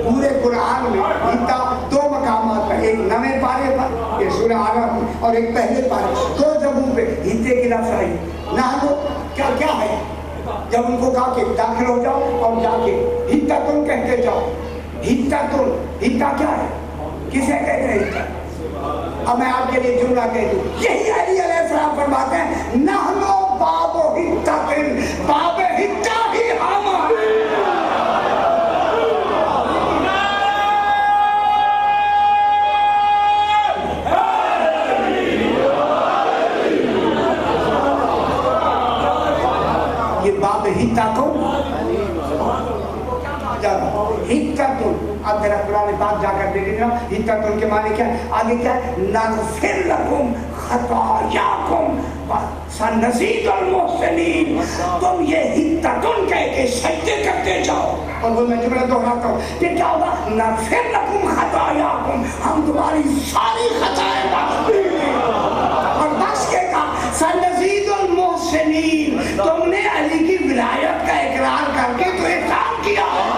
پورے قرآن میں حِطّہ 2 مقامات پر، ایک 9ویں پارے پر یہ سورہ آراف اور ایک پہلے پارے، 2 جگہوں پہ حِطّے کی لفظ آئی۔ نہ لو کیا ہے؟ جب ان کو کہا کہ داخل ہو جاؤ اور جا کے حِطَّةٌ کہتے جاؤ۔ حِطّہ کیا ہے؟ کسے کہتے ہیں حِطّہ؟ اب میں آپ کے لیے جملہ کہہ دوں، یہی علی علیہ السلام فرماتے ہیں نحنو باب ہتا باب ہتا ہی ہم ہیں۔ یہ باب ہتا کون؟ اب ذرا قرآن پاک جا کر دیکھیں گا ہتتن کے معنی کیا ہے؟ آگے کیا ہے؟ نغفر لکم خطایاکم سنزید المحسنین۔ تم یہ ہتتن کہہ کے سجدے کرتے جاؤ، اور وہ میں جملہ دہراتا ہوں کہ کیا ہوگا؟ نغفر لکم خطایاکم، ہم تمہاری ساری خطائیں معاف کریں گے، اور بس کے کہا سنزید المحسنین، تم نے علی کی ولایت کا اقرار کر کے تو احسان کیا ہے۔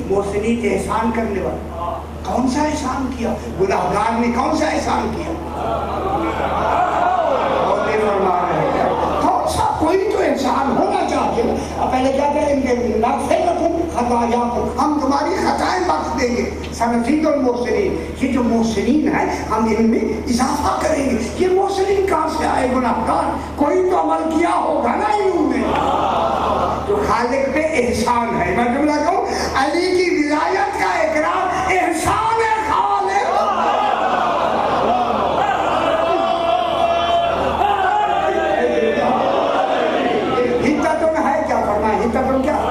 محسنین احسان کرنے والا، کون سا احسان کیا؟ گناہگار نے کون سا احسان کیا؟ کون سا؟ کوئی تو احسان ہونا چاہیے۔ اب پہلے کیا کریں گے؟ نغفر خطایاکم، ہم تمہاری خطائیں بخش دیں گے۔ سنزید المحسنین، یہ جو محسنین ہیں ہم ان میں اضافہ کریں گے۔ یہ محسنین کہاں سے آئے؟ گناہگار، کوئی تو عمل کیا ہوگا نا ان میں جو خالق پہ احسان ہے۔ میں جملہ کہوں، علی کی ولایت کا اقرار احسان ہے خالق۔ ہتتن ہے کیا کرنا ہے؟ ہتتن کیا ہے؟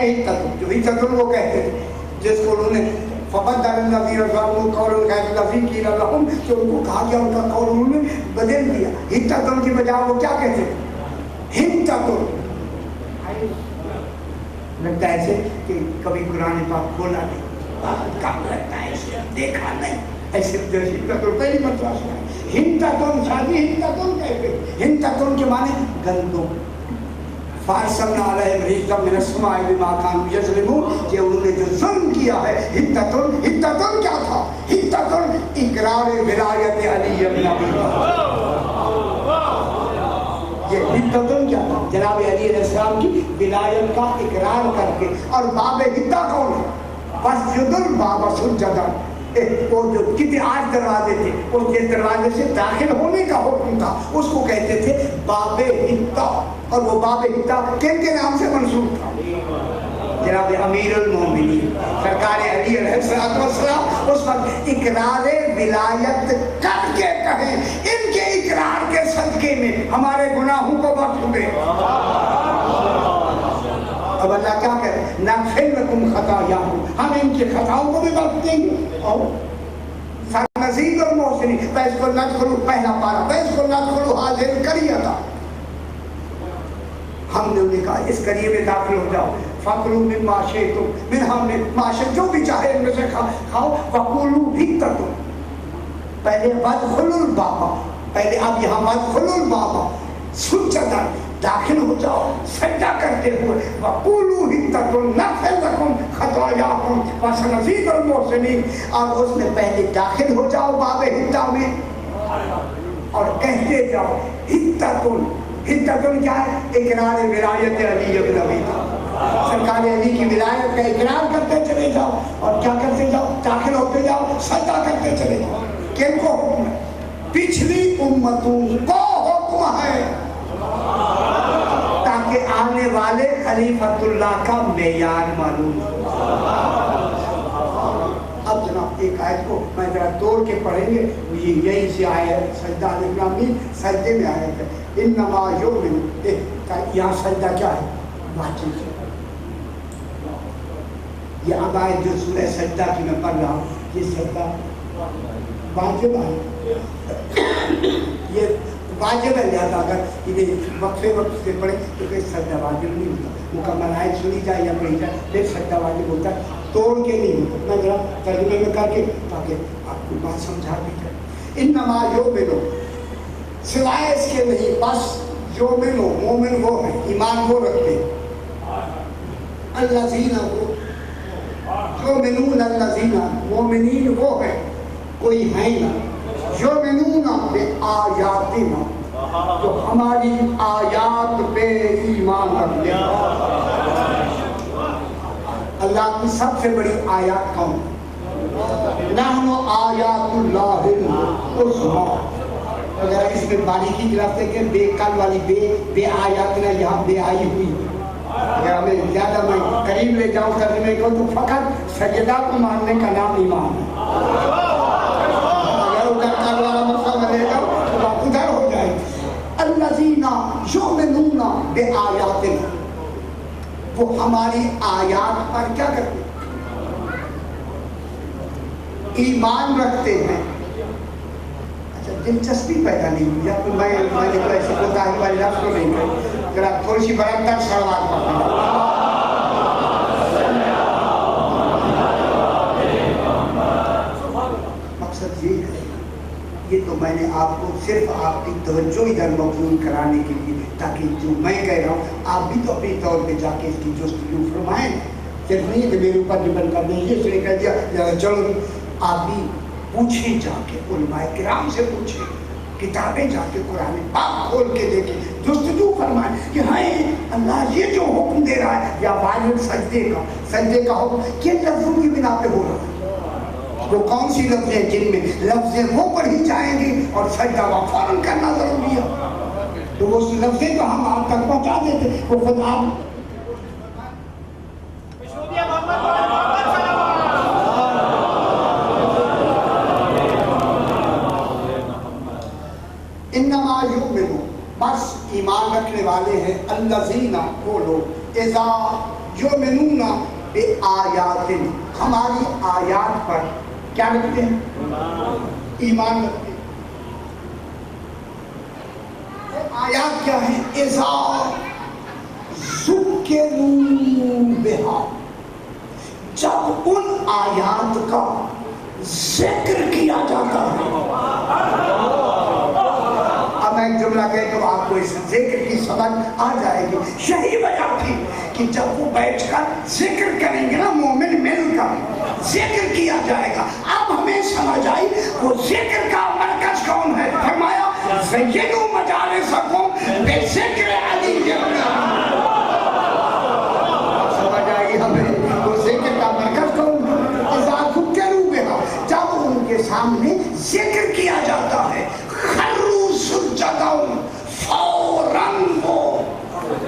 ہتتن جو ہتتن وہ کہتے تھے جس کو انہوں نے فبدل الذین ظلموا قولا غیر الذی قیل لهم، جو ان کو کہا گیا ان کا قول انہوں نے بدل دیا۔ ہتتن کی بجائے وہ کیا کہتے تھے؟ ہتتن۔ لگتا ہے ایسے کہ کبھی قرآن پاک کھولا نہیں، کام لگتا ہے اسے دیکھا نہیں، ایسے ہتتن پہلی مرتبہ سنا ہے۔ ہتتن شادی ہتتن کہتے ہیں۔ ہتتن کے معنی گندم، فارسلنا علیہم رجزا من السماء بما كانوا یظلمون، کہ انہوں نے جو ظلم کیا ہے۔ ہتتن، ہتتن کیا تھا؟ ہتتن اقرار ولایت علی بن ابی طالب۔ یہ ہتتن کیا تھا؟ جناب علی علیہ السلام کی ولایت کا اقرار کر کے۔ اور باب ہتا کون ہے؟ واسجد الباب سجدا، وہ جو کتنے 8 دروازے تھے، اس کے دروازے سے داخل ہونے کا حکم تھا، اس کو کہتے تھے باب ہتا۔ اور وہ باب ہتا کن کے نام سے منسوب تھا؟ جناب امیر المومنین سرکار علی علیہ السلام اس وقت اقرار ولایت کر کے کہیں ان کے اقرار کے صدقے میں ہمارے گناہوں کو بخش دے۔ اب اللہ کیا کہے؟ نغفر لکم خطایاکم، ہم ان کی خطاؤں کو بھی بخش دیں گے۔ اور سنزید المحسنین، فیض کو ندخلوا، پہلا پارا، فیض کو ندخلوا هذه القریۃ، ہم نے انہیں کہا اس قریے میں داخل ہو جاؤ، فَكُلُوا مِمَّا شِئْتُمْ مِنْهَا مِنْ مَا شِئْتُمْ، جو بھی چاہے ان میں سے کھاؤ، وَقُولُوا حِطَّةٌ، پہلے وَادْخُلُوا الْبَابَ، پہلے اب یہاں وَادْخُلُوا الْبَابَ سُجَّدًا، داخل ہو جاؤ سجدہ کرتے ہوئے، وَقُولُوا حِطَّةٌ نَغْفِرْ لَكُمْ خَطَايَاكُمْ وَسَنَزِيدُ الْمُحْسِنِينَ۔ اور اس میں پہلے داخل ہو جاؤ باب ہتا میں اور کہتے جاؤ حِطَّةٌ۔ ہتتن کیا ہے؟ اقرار ولایت علی بن ابی طالب، سرکار علی کی ولایت کا اقرار کرتے چلے جاؤ، اور کیا کرتے جاؤ؟ داخل ہوتے جاؤ، سجدہ کرتے چلے جاؤ۔ کن کو حکم ہے؟ پچھلی امتوں کو حکم ہے، تاکہ آنے والے خلیفۃ اللہ کا معیار معلوم ہو۔ اب جناب ایک آیت کو میں ذرا توڑ کے پڑھیں گے، یہی سے آیا ہے سجدہ الاسلامی، سجدے میں آیا ہے انما یؤمن، یہاں سجدہ کیا ہے؟ واجب ہے۔ یہ اب آیت جو سورہ سجدہ کی میں پڑھ رہا ہوں، یہ سجدہ واجب ہے، یہ واجب ہے، لہذا اگر انہیں وقفے وقت سے پڑھے تو پھر سجدہ واجب نہیں ہوتا، مکمل آیت سنی جائے یا پڑھی جائے پھر سجدہ واجب ہوتا ہے، توڑ کے نہیں ہوتا۔ میں ذرا ترجمے میں کر کے تاکہ آپ کو بات سمجھا دی جائے۔ انما یؤمنو، سوائے اس کے نہیں، بس یؤمنو، مومن وہ ہے، ایمان وہ رکھتے ہیں، الذین وہ یؤمنون، الذین مومنین وہ ہے، کوئی ہے نا، یؤمنون بآیاتنا، جو ہماری آیات پہ ایمان رکھتے ہیں۔ اللہ کی سب سے بڑی آیات کون ہے؟ نحن آیات اللہ العظمیٰ۔ اگر اس میں باریکی کی رفت ہے کہ بے کل والی بے آیات نہ، یہاں بے آئی ہوئی۔ اگر ہمیں زیادہ میں قریب لے جاؤں ترجمے کو تو فقط سجدہ کو ماننے کا نام ایمان ہے۔ اگر ادھر کل والا مسئلہ لے جاؤ تو بات ادھر ہو جائے۔ الذین یؤمنون بآیاتنا، وہ ہماری آیات پر کیا کرتے ہیں؟ ایمان رکھتے ہیں۔ اچھا، دلچسپی پیدا نہیں ہوئی، یا میں نے تو ایسے کوتاہی والی لفظ کو نہیں کہی، اگر آپ تھوڑی سی برابر سلوات پڑھتے ہیں۔ مقصد یہ ہے، یہ تو میں نے آپ کو صرف آپ کی توجہ ادھر مبذول کرانے کے لیے، تاکہ جو میں کہہ رہا ہوں آپ بھی تو اپنی طور پہ جا کے اس کی جستجو فرمائیں۔ صرف نہیں کہ میرے اوپر ڈپینڈ کر دیں، یہ سنے کہہ دیا چلو، آپ بھی پوچھیں، جا کے علماء کرام سے پوچھیں، کتابیں جا کے قرآن پاک کھول کے دیکھیں، جستجو فرمائیں کہ ہاں اللہ یہ جو حکم دے رہا ہے، یا واجب سجدے کا حکم کن لفظوں کی بنا پہ ہو رہا ہے؟ وہ کون سی لفظ ہیں جن میں لفظیں وہ پڑھی جائیں گی اور سجدہ وہ فوراً کرنا ضروری ہے؟ تو وہ لفظیں تو ہم آپ تک پہنچا دیتے، وہ خود آپ انما یؤمنو، بس ایمان رکھنے والے ہیں، الذین وہ لوگ، اذا یؤمنون بآیاتنا، ہماری آیات پر کیا رکھتے ہیں؟ ایمان رکھتے ہیں۔ آیات کیا ہیں؟ اذا ذکروا بہا، جب ان آیات کا ذکر کیا جاتا ہے۔ اب میں ایک جملہ کہتا ہوں، آپ کو اس ذکر کی سمجھ آ جائے گی۔ یہی وجہ تھی کہ جب وہ بیٹھ کر ذکر کریں گے نا، مومن مل کر ذکر کیا جائے گا، اب ہمیں سمجھ آئی وہ ذکر کا مرکز کون ہے۔ فرمایا زینوا مجالسکم بذکر علی جل، سمجھ آئے گی ہمیں وہ ذکر کا مرکز کون ہے۔ اذا ذکروا بہا، جب ان کے سامنے ذکر کیا جاتا ہے، خروا سجدا، فوراً وہ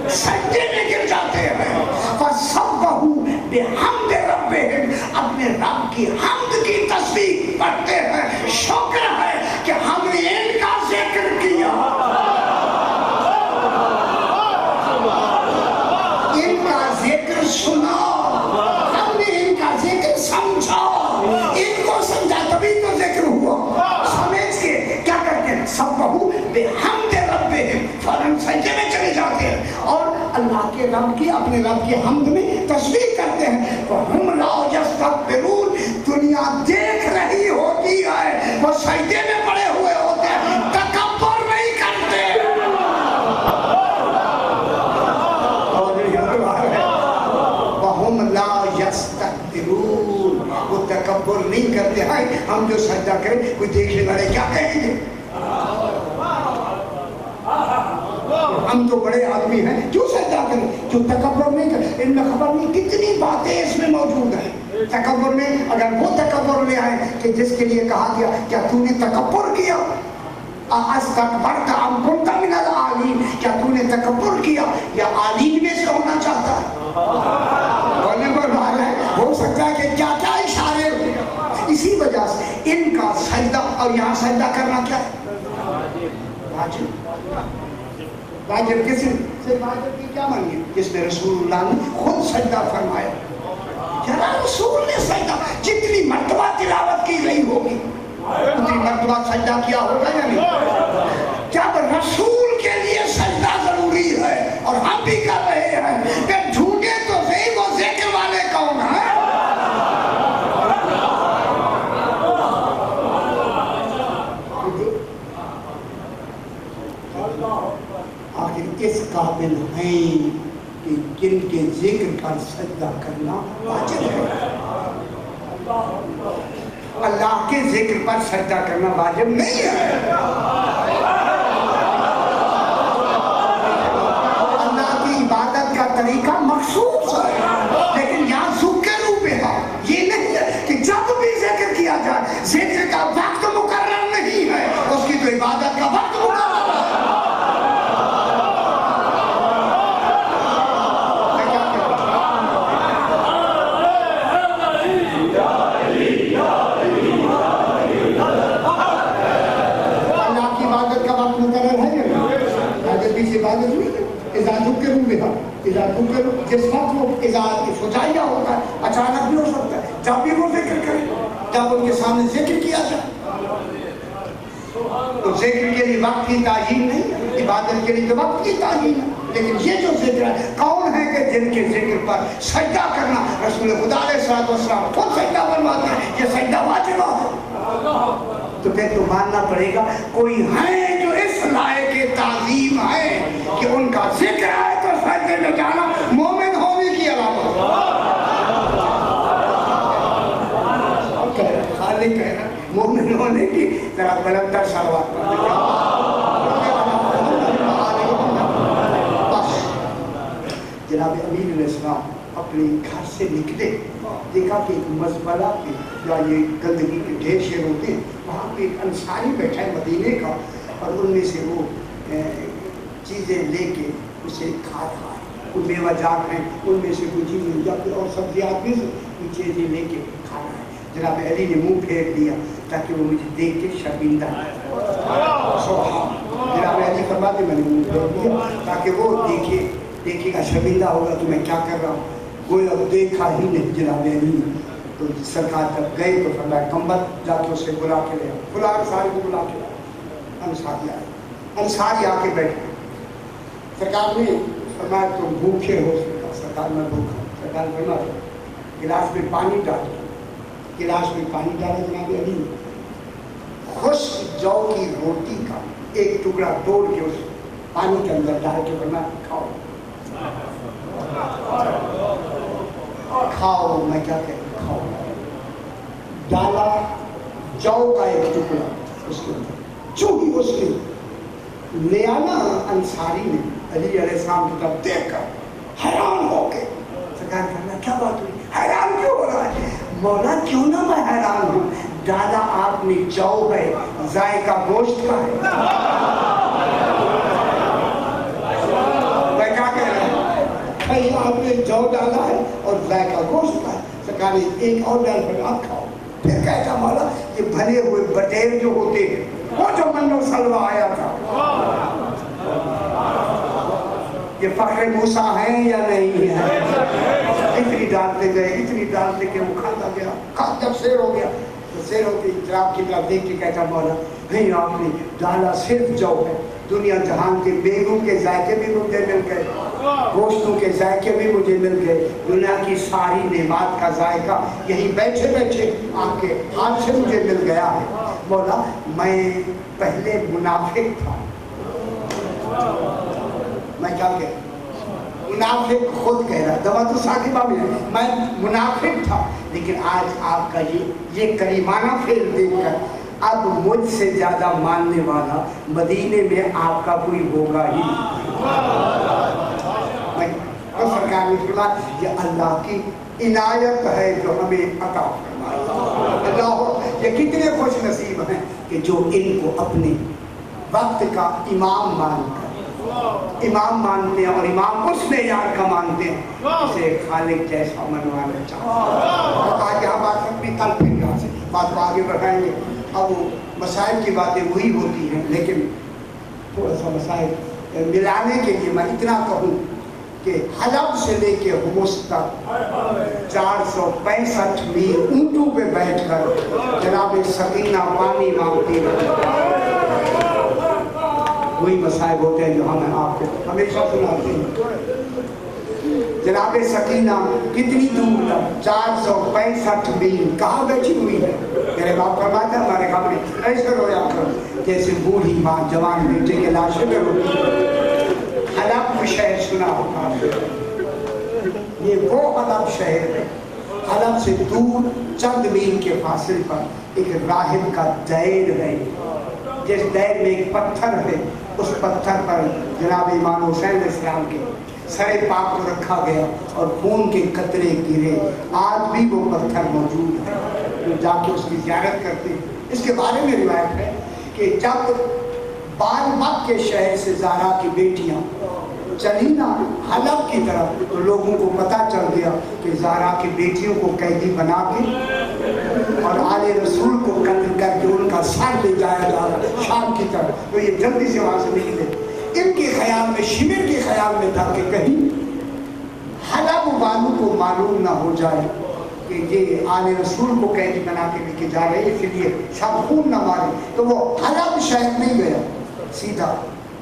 سجدے میں گر جاتے ہیں، فسبحوا بحمد ربہم، اپنے رب کی حمد کی تسبیح پڑھتے ہیں۔ شکر ہے کہ ہم نے ان کا ذکر کیا، ان کا ذکر سنا، ہم نے ان کا ذکر سمجھا، ان کو سمجھا تبھی تو ذکر ہوا۔ سمجھ کے کیا کرتے ہیں؟ سبحوا بحمد ربہم، فوراً سجدے میں چلے جاتے ہیں اور اللہ کے رب کی، اپنے رب کی حمد میں تسبیح کرتے ہیں۔ وَهُمْ لَا يَسْتَكْبِرُونَ، دنیا دیکھ رہی ہوتی ہے، وہ سجدے میں پڑے ہوئے ہوتے ہیں، تکبر نہیں کرتے۔ وَهُمْ لَا يَسْتَكْبِرُونَ، وہ تکبر نہیں کرتے ہیں۔ ہم جو سجدہ کریں، کوئی دیکھنے والے کیا کہیں گے؟ ہم تو بڑے آدمی ہیں، کیوں سجدہ کریں؟ کیوں تکبر نہیں کریں؟ ان میں خبر نہیں کتنی باتیں اس میں موجود ہیں۔ تکبر میں اگر وہ تکبر لے آئے کہ جس کے لیے کہا گیا کیا تو نے تکبر کیا، استکبرت ام کنت من العالین، کیا تو نے تکبر کیا یا عالین میں سے ہونا چاہتا ہے؟ بولنے پر بات ہے، ہو سکتا ہے کہ کیا کیا اشارے ہوئے۔ اسی وجہ سے ان کا سجدہ، اور یہاں سجدہ کرنا کیا ہے؟ واجب۔ واجب کس سے؟ واجب کی کیا مانگی؟ جس میں رسول اللہ نے خود سجدہ فرمایا۔ ذرا رسول نے سجدہ، جتنی مرتبہ تلاوت کی گئی ہوگی اتنی مرتبہ سجدہ کیا ہوگا یا نہیں؟ جب رسول کے لیے سجدہ ضروری ہے اور ہم بھی کر رہے ہیں، کہ جھوٹے تو صحیح وہ ذکر والے کون ہیں؟ سجدہ کرنا واجب ہے. اللہ کے ذکر پر سجدہ کرنا واجب نہیں ہے. اللہ کی عبادت کا طریقہ مخصوص ہے، لیکن یہاں ذکر بہا یہ نہیں ہے کہ جب بھی ذکر کیا جائے. ذکر کا وقت مقرر نہیں ہے، اس کی تو عبادت کا وقت مقرر ہے. جس وقت وہ فجائیہ ہوتا ہے اچانک بھی ہو سکتا ہے، جب بھی وہ ذکر کرے، جب ان کے سامنے ذکر کیا جائے. تو ذکر کے لیے وقت کی تعیین نہیں، عبادت کے لیے تو وقت کی تعیین ہے. لیکن یہ جو ذکر ہے، کون ہے کہ جن کے ذکر پر سجدہ کرنا رسول خدا علیہ الصلوۃ والسلام خود سجدہ فرماتے ہیں، یہ سجدہ واجب ہے. تو پھر تو ماننا پڑے گا کوئی ہے جو اس لائق تعظیم ہے کہ ان کا ذکر ہے تو سجدے میں جانا مومن ہونے کی علامت. خالق ہے نا مومن ہونے کی. ذرا بلندر سلوات جناب امین علیہ السلام اپنے گھر سے نکلے، دیکھا کہ ایک مزبلہ پہ یا یہ گندگی کے ڈھیر شیر ہوتے ہیں، وہاں پہ ایک انصاری بیٹھا ہے مدینے کا، اور ان میں سے وہ چیزیں لے کے اسے کھا رہا ہے. وہ میوہ جات ہیں، ان میں سے کچھ چیزیں یا پھر اور سبزیات میں سے کچھ چیزیں لے کے کھا رہا ہے. جناب علی نے منہ پھیر دیا تاکہ وہ مجھے دیکھ کے شرمندہ جناب علی فرماتے میں نے منہ پھیر دیا تاکہ وہ دیکھے گا، شرمندہ ہوگا تو میں کیا کر رہا ہوں. گویا دیکھا ہی نہیں جناب علی نے. تو سرکار جب گئے تو فرمایا کمبل جا کے اسے بلا کے لے آؤ. بلا انصاری کو بلا کے لاؤ. انصاری آئے، انصاری آ کے بیٹھے. سرکار نے فرمایا تم بھوکے ہو. سرکار میں بھوکا. سرکار نے فرمایا گلاس میں پانی ڈالو. گلاس میں پانی ڈالا جناب علی نے. خشک جو کی روٹی کا ایک ٹکڑا توڑ کے اس پانی کے اندر ڈال کے فرمایا کھاؤ. کھاؤ. میں کیا کہوں کھاؤ. ڈالا جو کا ایک ٹکڑا اس کے اندر. چونکہ اس کے لے آنا انصاری نے علی علیہ السلام کی طرف دیکھ کر حیران ہو کے سرکار کرنا کیا بات ہوئی، حیران کیوں ہو رہا ہے؟ مولا کیوں نہ میں حیران ہوں، ڈالا آپ نے جو ہے ذائقہ گوشت کا ہے. میں کیا کہہ رہا ہوں، آپ نے جو ڈالا ہے اور ذائقہ گوشت کا ہے. سرکار نے ایک اور ڈال کر آپ کھاؤ. پھر کہتا مولا یہ بھلے ہوئے بٹیر جو ہوتے ہیں وہ جو من و سلوہ آیا تھا یہ فخر موسیٰ ہیں یا نہیں ہے؟ اتنی ڈالتے گئے، اتنی ڈالتے کہ وہ کھاتا گیا. جب سیر ہو گیا تو سیر ہوتی جناب کی طرف دیکھ کے کہتا مولا نہیں آپ نے ڈالا صرف جو ہے. دنیا جہان کے بیگوں کے ذائقے بھی مجھے مل گئے، گوشتوں کے ذائقے بھی مجھے مل گئے. دنیا کی ساری نعمات کا ذائقہ یہی بیٹھے بیٹھے آپ کے ہاتھ سے مجھے مل گیا ہے. مولا میں پہلے منافق تھا. میں کیا کہہ منافق خود کہہ رہا دوا تو صاحبہ میں منافق تھا، لیکن آج آپ کا یہ کریمانہ فعل دیکھ کر اب مجھ سے زیادہ ماننے والا مدینے میں آپ کا کوئی ہوگا ہی. اور سرکار نے فرمایا یہ اللہ کی عنایت ہے جو ہمیں عطا فرمائی. اللہ یہ کتنے خوش نصیب ہیں کہ جو ان کو اپنے وقت کا امام مان کر امام مانتے ہیں، اور امام اس معیار کا مانتے ہیں اسے خالق جیسا منوانا چاہتے ہیں. یہاں بات اپنی کل پھر یہاں سے بات کو آگے بڑھائیں گے. اب وہ مسائل کی باتیں وہی ہوتی ہیں، لیکن تھوڑا سا مسائل ملانے کے لیے میں اتنا کہوں کہ حلب سے لے کے حمص تک 465 میل اونٹوں پہ بیٹھ کر جناب سکینہ پانی مانگتی ہے. وہی مسائل ہوتے ہیں جو ہمیں آپ کو ہمیشہ سناتے ہیں. جناب سکینہ کتنی دور تک 465 میل کہاں بیٹھی ہوئی ہے؟ میرے باپ فرماتا ہے ہمارے گھر میں ایسے رویا کر جیسے بوڑھی ماں جوان بیٹے کے لاشے میں روتی ہے. حلب شہر سنا ہوگا یہ وہ حلب شہر ہے، حلب سے دور چند میل کے فاصل پر ایک راہب کا دیر ہے، جس دیر میں ایک پتھر ہے، اس پتھر پر جناب امام حسین علیہ السلام کے سر پاک کو رکھا گیا اور خون کے قطرے گرے، آج بھی وہ پتھر موجود ہے، جو جا کے اس کی زیارت کرتے ہیں۔ اس کے بارے میں روایت ہے کہ جب بال کے شہر سے زارا کی بیٹیاں چلی نا حلب کی طرف، تو لوگوں کو پتہ چل گیا کہ زارا کی بیٹیوں کو قیدی بنا کے اور آل رسول کو قتل کر کے ان کا سر لے جایا جا رہا شام کی طرف، تو یہ جلدی سے وہاں سے نکلے۔ ان کے خیال میں، شمر کے خیال میں تھا کہ کہیں حلب والوں کو معلوم نہ ہو جائے کہ یہ آل رسول کو قیدی بنا کے لے کے جا رہے، اس لیے سب خون نہ مارے، تو وہ حلب شہر نہیں گیا، سیدھا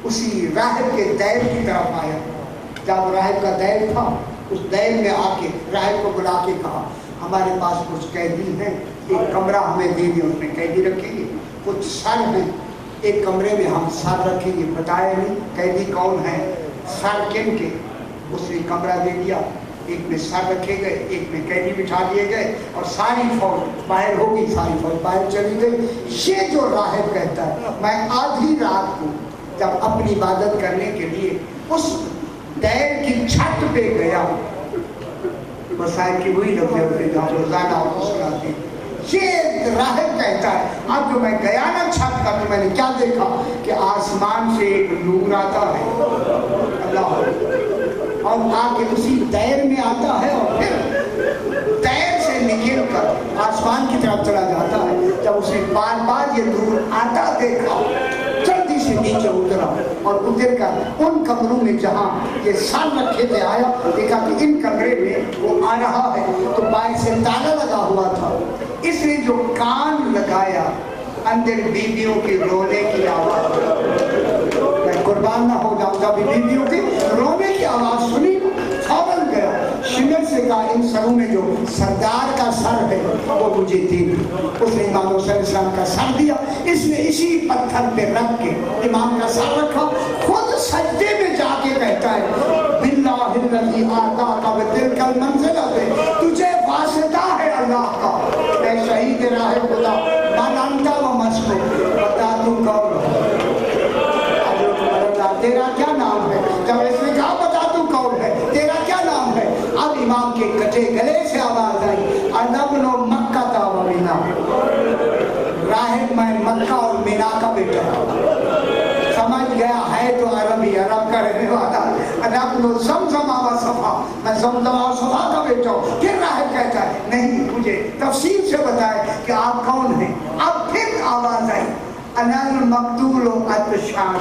اسی راہب کے دیر کی طرف آیا۔ جب راہب کا دیر تھا، اس دیر میں آ کے راہب کو بلا کے کہا ہمارے پاس کچھ قیدی ہیں، ایک کمرہ ہمیں دے دیں، اس میں قیدی رکھیں گے، کچھ سر ہیں ایک کمرے میں ہم سر رکھیں گے، بتایا نہیں قیدی کون ہیں، سر کن کے، اس نے کمرہ دے دیا، ایک میں سر رکھے گئے، ایک میں قیدی بٹھا دیے گئے، اور ساری فوج باہر ہوگی، ساری فوج باہر چلی گئی۔ یہ جو راہب کہتا ہے میں آدھی رات کو جب اپنی عبادت کرنے کے لیے اس دیر کی چھت پہ گیا، مسائل کی وہی لفظ ہوتے جہاں روزانہ آپ کو سناتے ہیں، یہ راہب کہتا ہے اب جو میں گیا نا چھت کا، تو میں نے کیا دیکھا کہ آسمان سے ایک نور آتا ہے، اللہ، اور آ کے اسی دیر میں آتا ہے اور پھر دیر سے نکل کر آسمان کی طرف چلا جاتا ہے۔ جب اس نے بار بار یہ نور آتا دیکھا، جلدی سے نیچے اترا اور اتر کر ان کمروں میں جہاں یہ سر رکھے تھے آیا، دیکھا کہ ان کمرے میں وہ آ رہا ہے، تو باہر سے تالا لگا ہوا تھا، اس نے جو کان لگایا اندر بیویوں کے رونے کی آواز، میں قربان نہ ہو جاؤں، جب بیویوں کے رونے کی آواز سنی فوراً گیا، شمر سے کہا ان سروں میں جو سردار کا سر ہے وہ مجھے دے دو۔ اس نے امام حسین علیہ السلام کا سر دیا، اس نے اسی پتھر پہ رکھ کے امام کا سر رکھا، خود سجدے میں جا کے کہتا ہے باللہ الذی آتاک بتلک المنزلۃ، تجھے واسطہ ہے اللہ کا، اے شہید راہ خدا، من انت و مسلو، بتا تو کون ہے، تیرا کیا نام ہے؟ جب اس نے کہا بتا تو کون ہے، تیرا کیا نام ہے، اب امام کے کٹے گلے سے آواز آئی انا ابن مکہ تا و مینا، راہب میں مکہ اور مینا کا بیٹا، سمجھ گیا ہے تو عربی، عرب کا رہنے والا، انا ابن زمزم و صفا، میں زمزم و صفا کا بیٹا ہوں۔ پھر راہب کہتا ہے نہیں، مجھے تفصیل سے بتائے کہ آپ کون ہیں۔ اب پھر آواز آئی انا المقتول عطشان،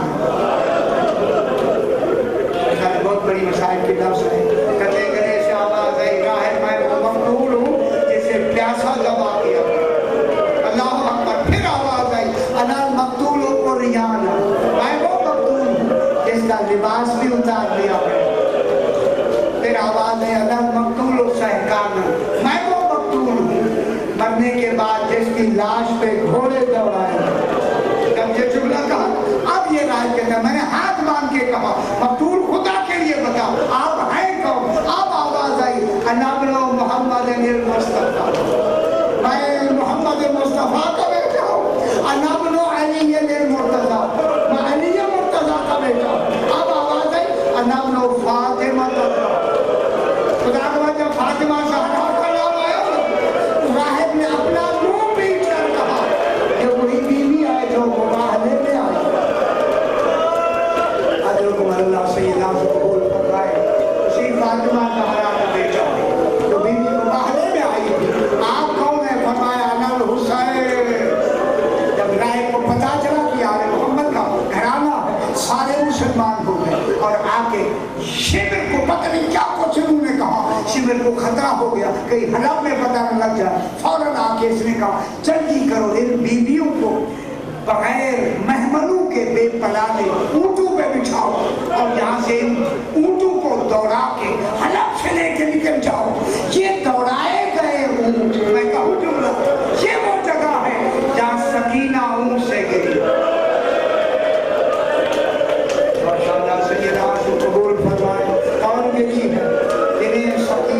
بہت بڑی مسائل کی لفظ ہے، کٹے گلے سے آواز آئی راہب میں وہ مقتول ہوں جسے پیاسا دبا کیا، اللہ اکبر۔ پھر آواز آئی انا المقتول عریان، میں وہ مقتول ہوں جس کا لباس بھی اتار لیا ہے۔ پھر آواز ہے انا المقتول سہکان، میں وہ مقتول ہوں مرنے کے بعد جس کی لاش پہ گھوڑے دوڑائے۔ جب یہ جملہ کہا، اب یہ رائے کہتا ہے میں نے ہاتھ باندھ کے کہا مقتول خدا کے لیے بتا آپ ہیں کون۔ اب آواز آئی انا ابن محمد المصطفیٰ، میں محمد مصطفیٰ کا بیٹا ہوں، انا ابن علی المرتضیٰ، میں علی مرتضیٰ کا بیٹا ہوں۔ اب آواز آئی انا ابن فاطمہ، خدا کا جب فاطمہ زہرا کا نام آیا راہب نے اپنا منہ پیٹ کر کہا کہ وہی بیوی ہے جو مباہلے میں آئی۔ حضرت اللہ سیدنا قبول فرمائے، اسی فاطمہ زہرا کا بیٹا جو بیوی مباہلے میں آئی تھی۔ آپ کون ہیں؟ فرمایا انا الحسین۔ جب راہب کو پتا چلا کہ آل محمد کا گھرانہ ہے، سارے مسلمان ہو گئے اور آ کے شمر کو پتہ نہیں کیا کچھ انہوں نے کہا، شمر کو خطرہ ہو گیا کہیں حلب میں پتہ نہ لگ جائے، فوراً آ کے اس نے کہا جلدی کرو ان بیویوں کو بغیر محملوں کے بے پلالے اونٹوں پہ بچھاؤ اور یہاں سے ان اونٹوں کو دوڑا کے حلب سے لے کے نکل جاؤ۔ یہ دوڑائے گئے اونٹ، میں کہوں جملہ، یہ وہ جگہ ہے جہاں سکینہ اونٹ سے گری۔ ماشاءاللہ سیدنا قبول فرمائے، کون گری ہے؟ جنہیں سکینہ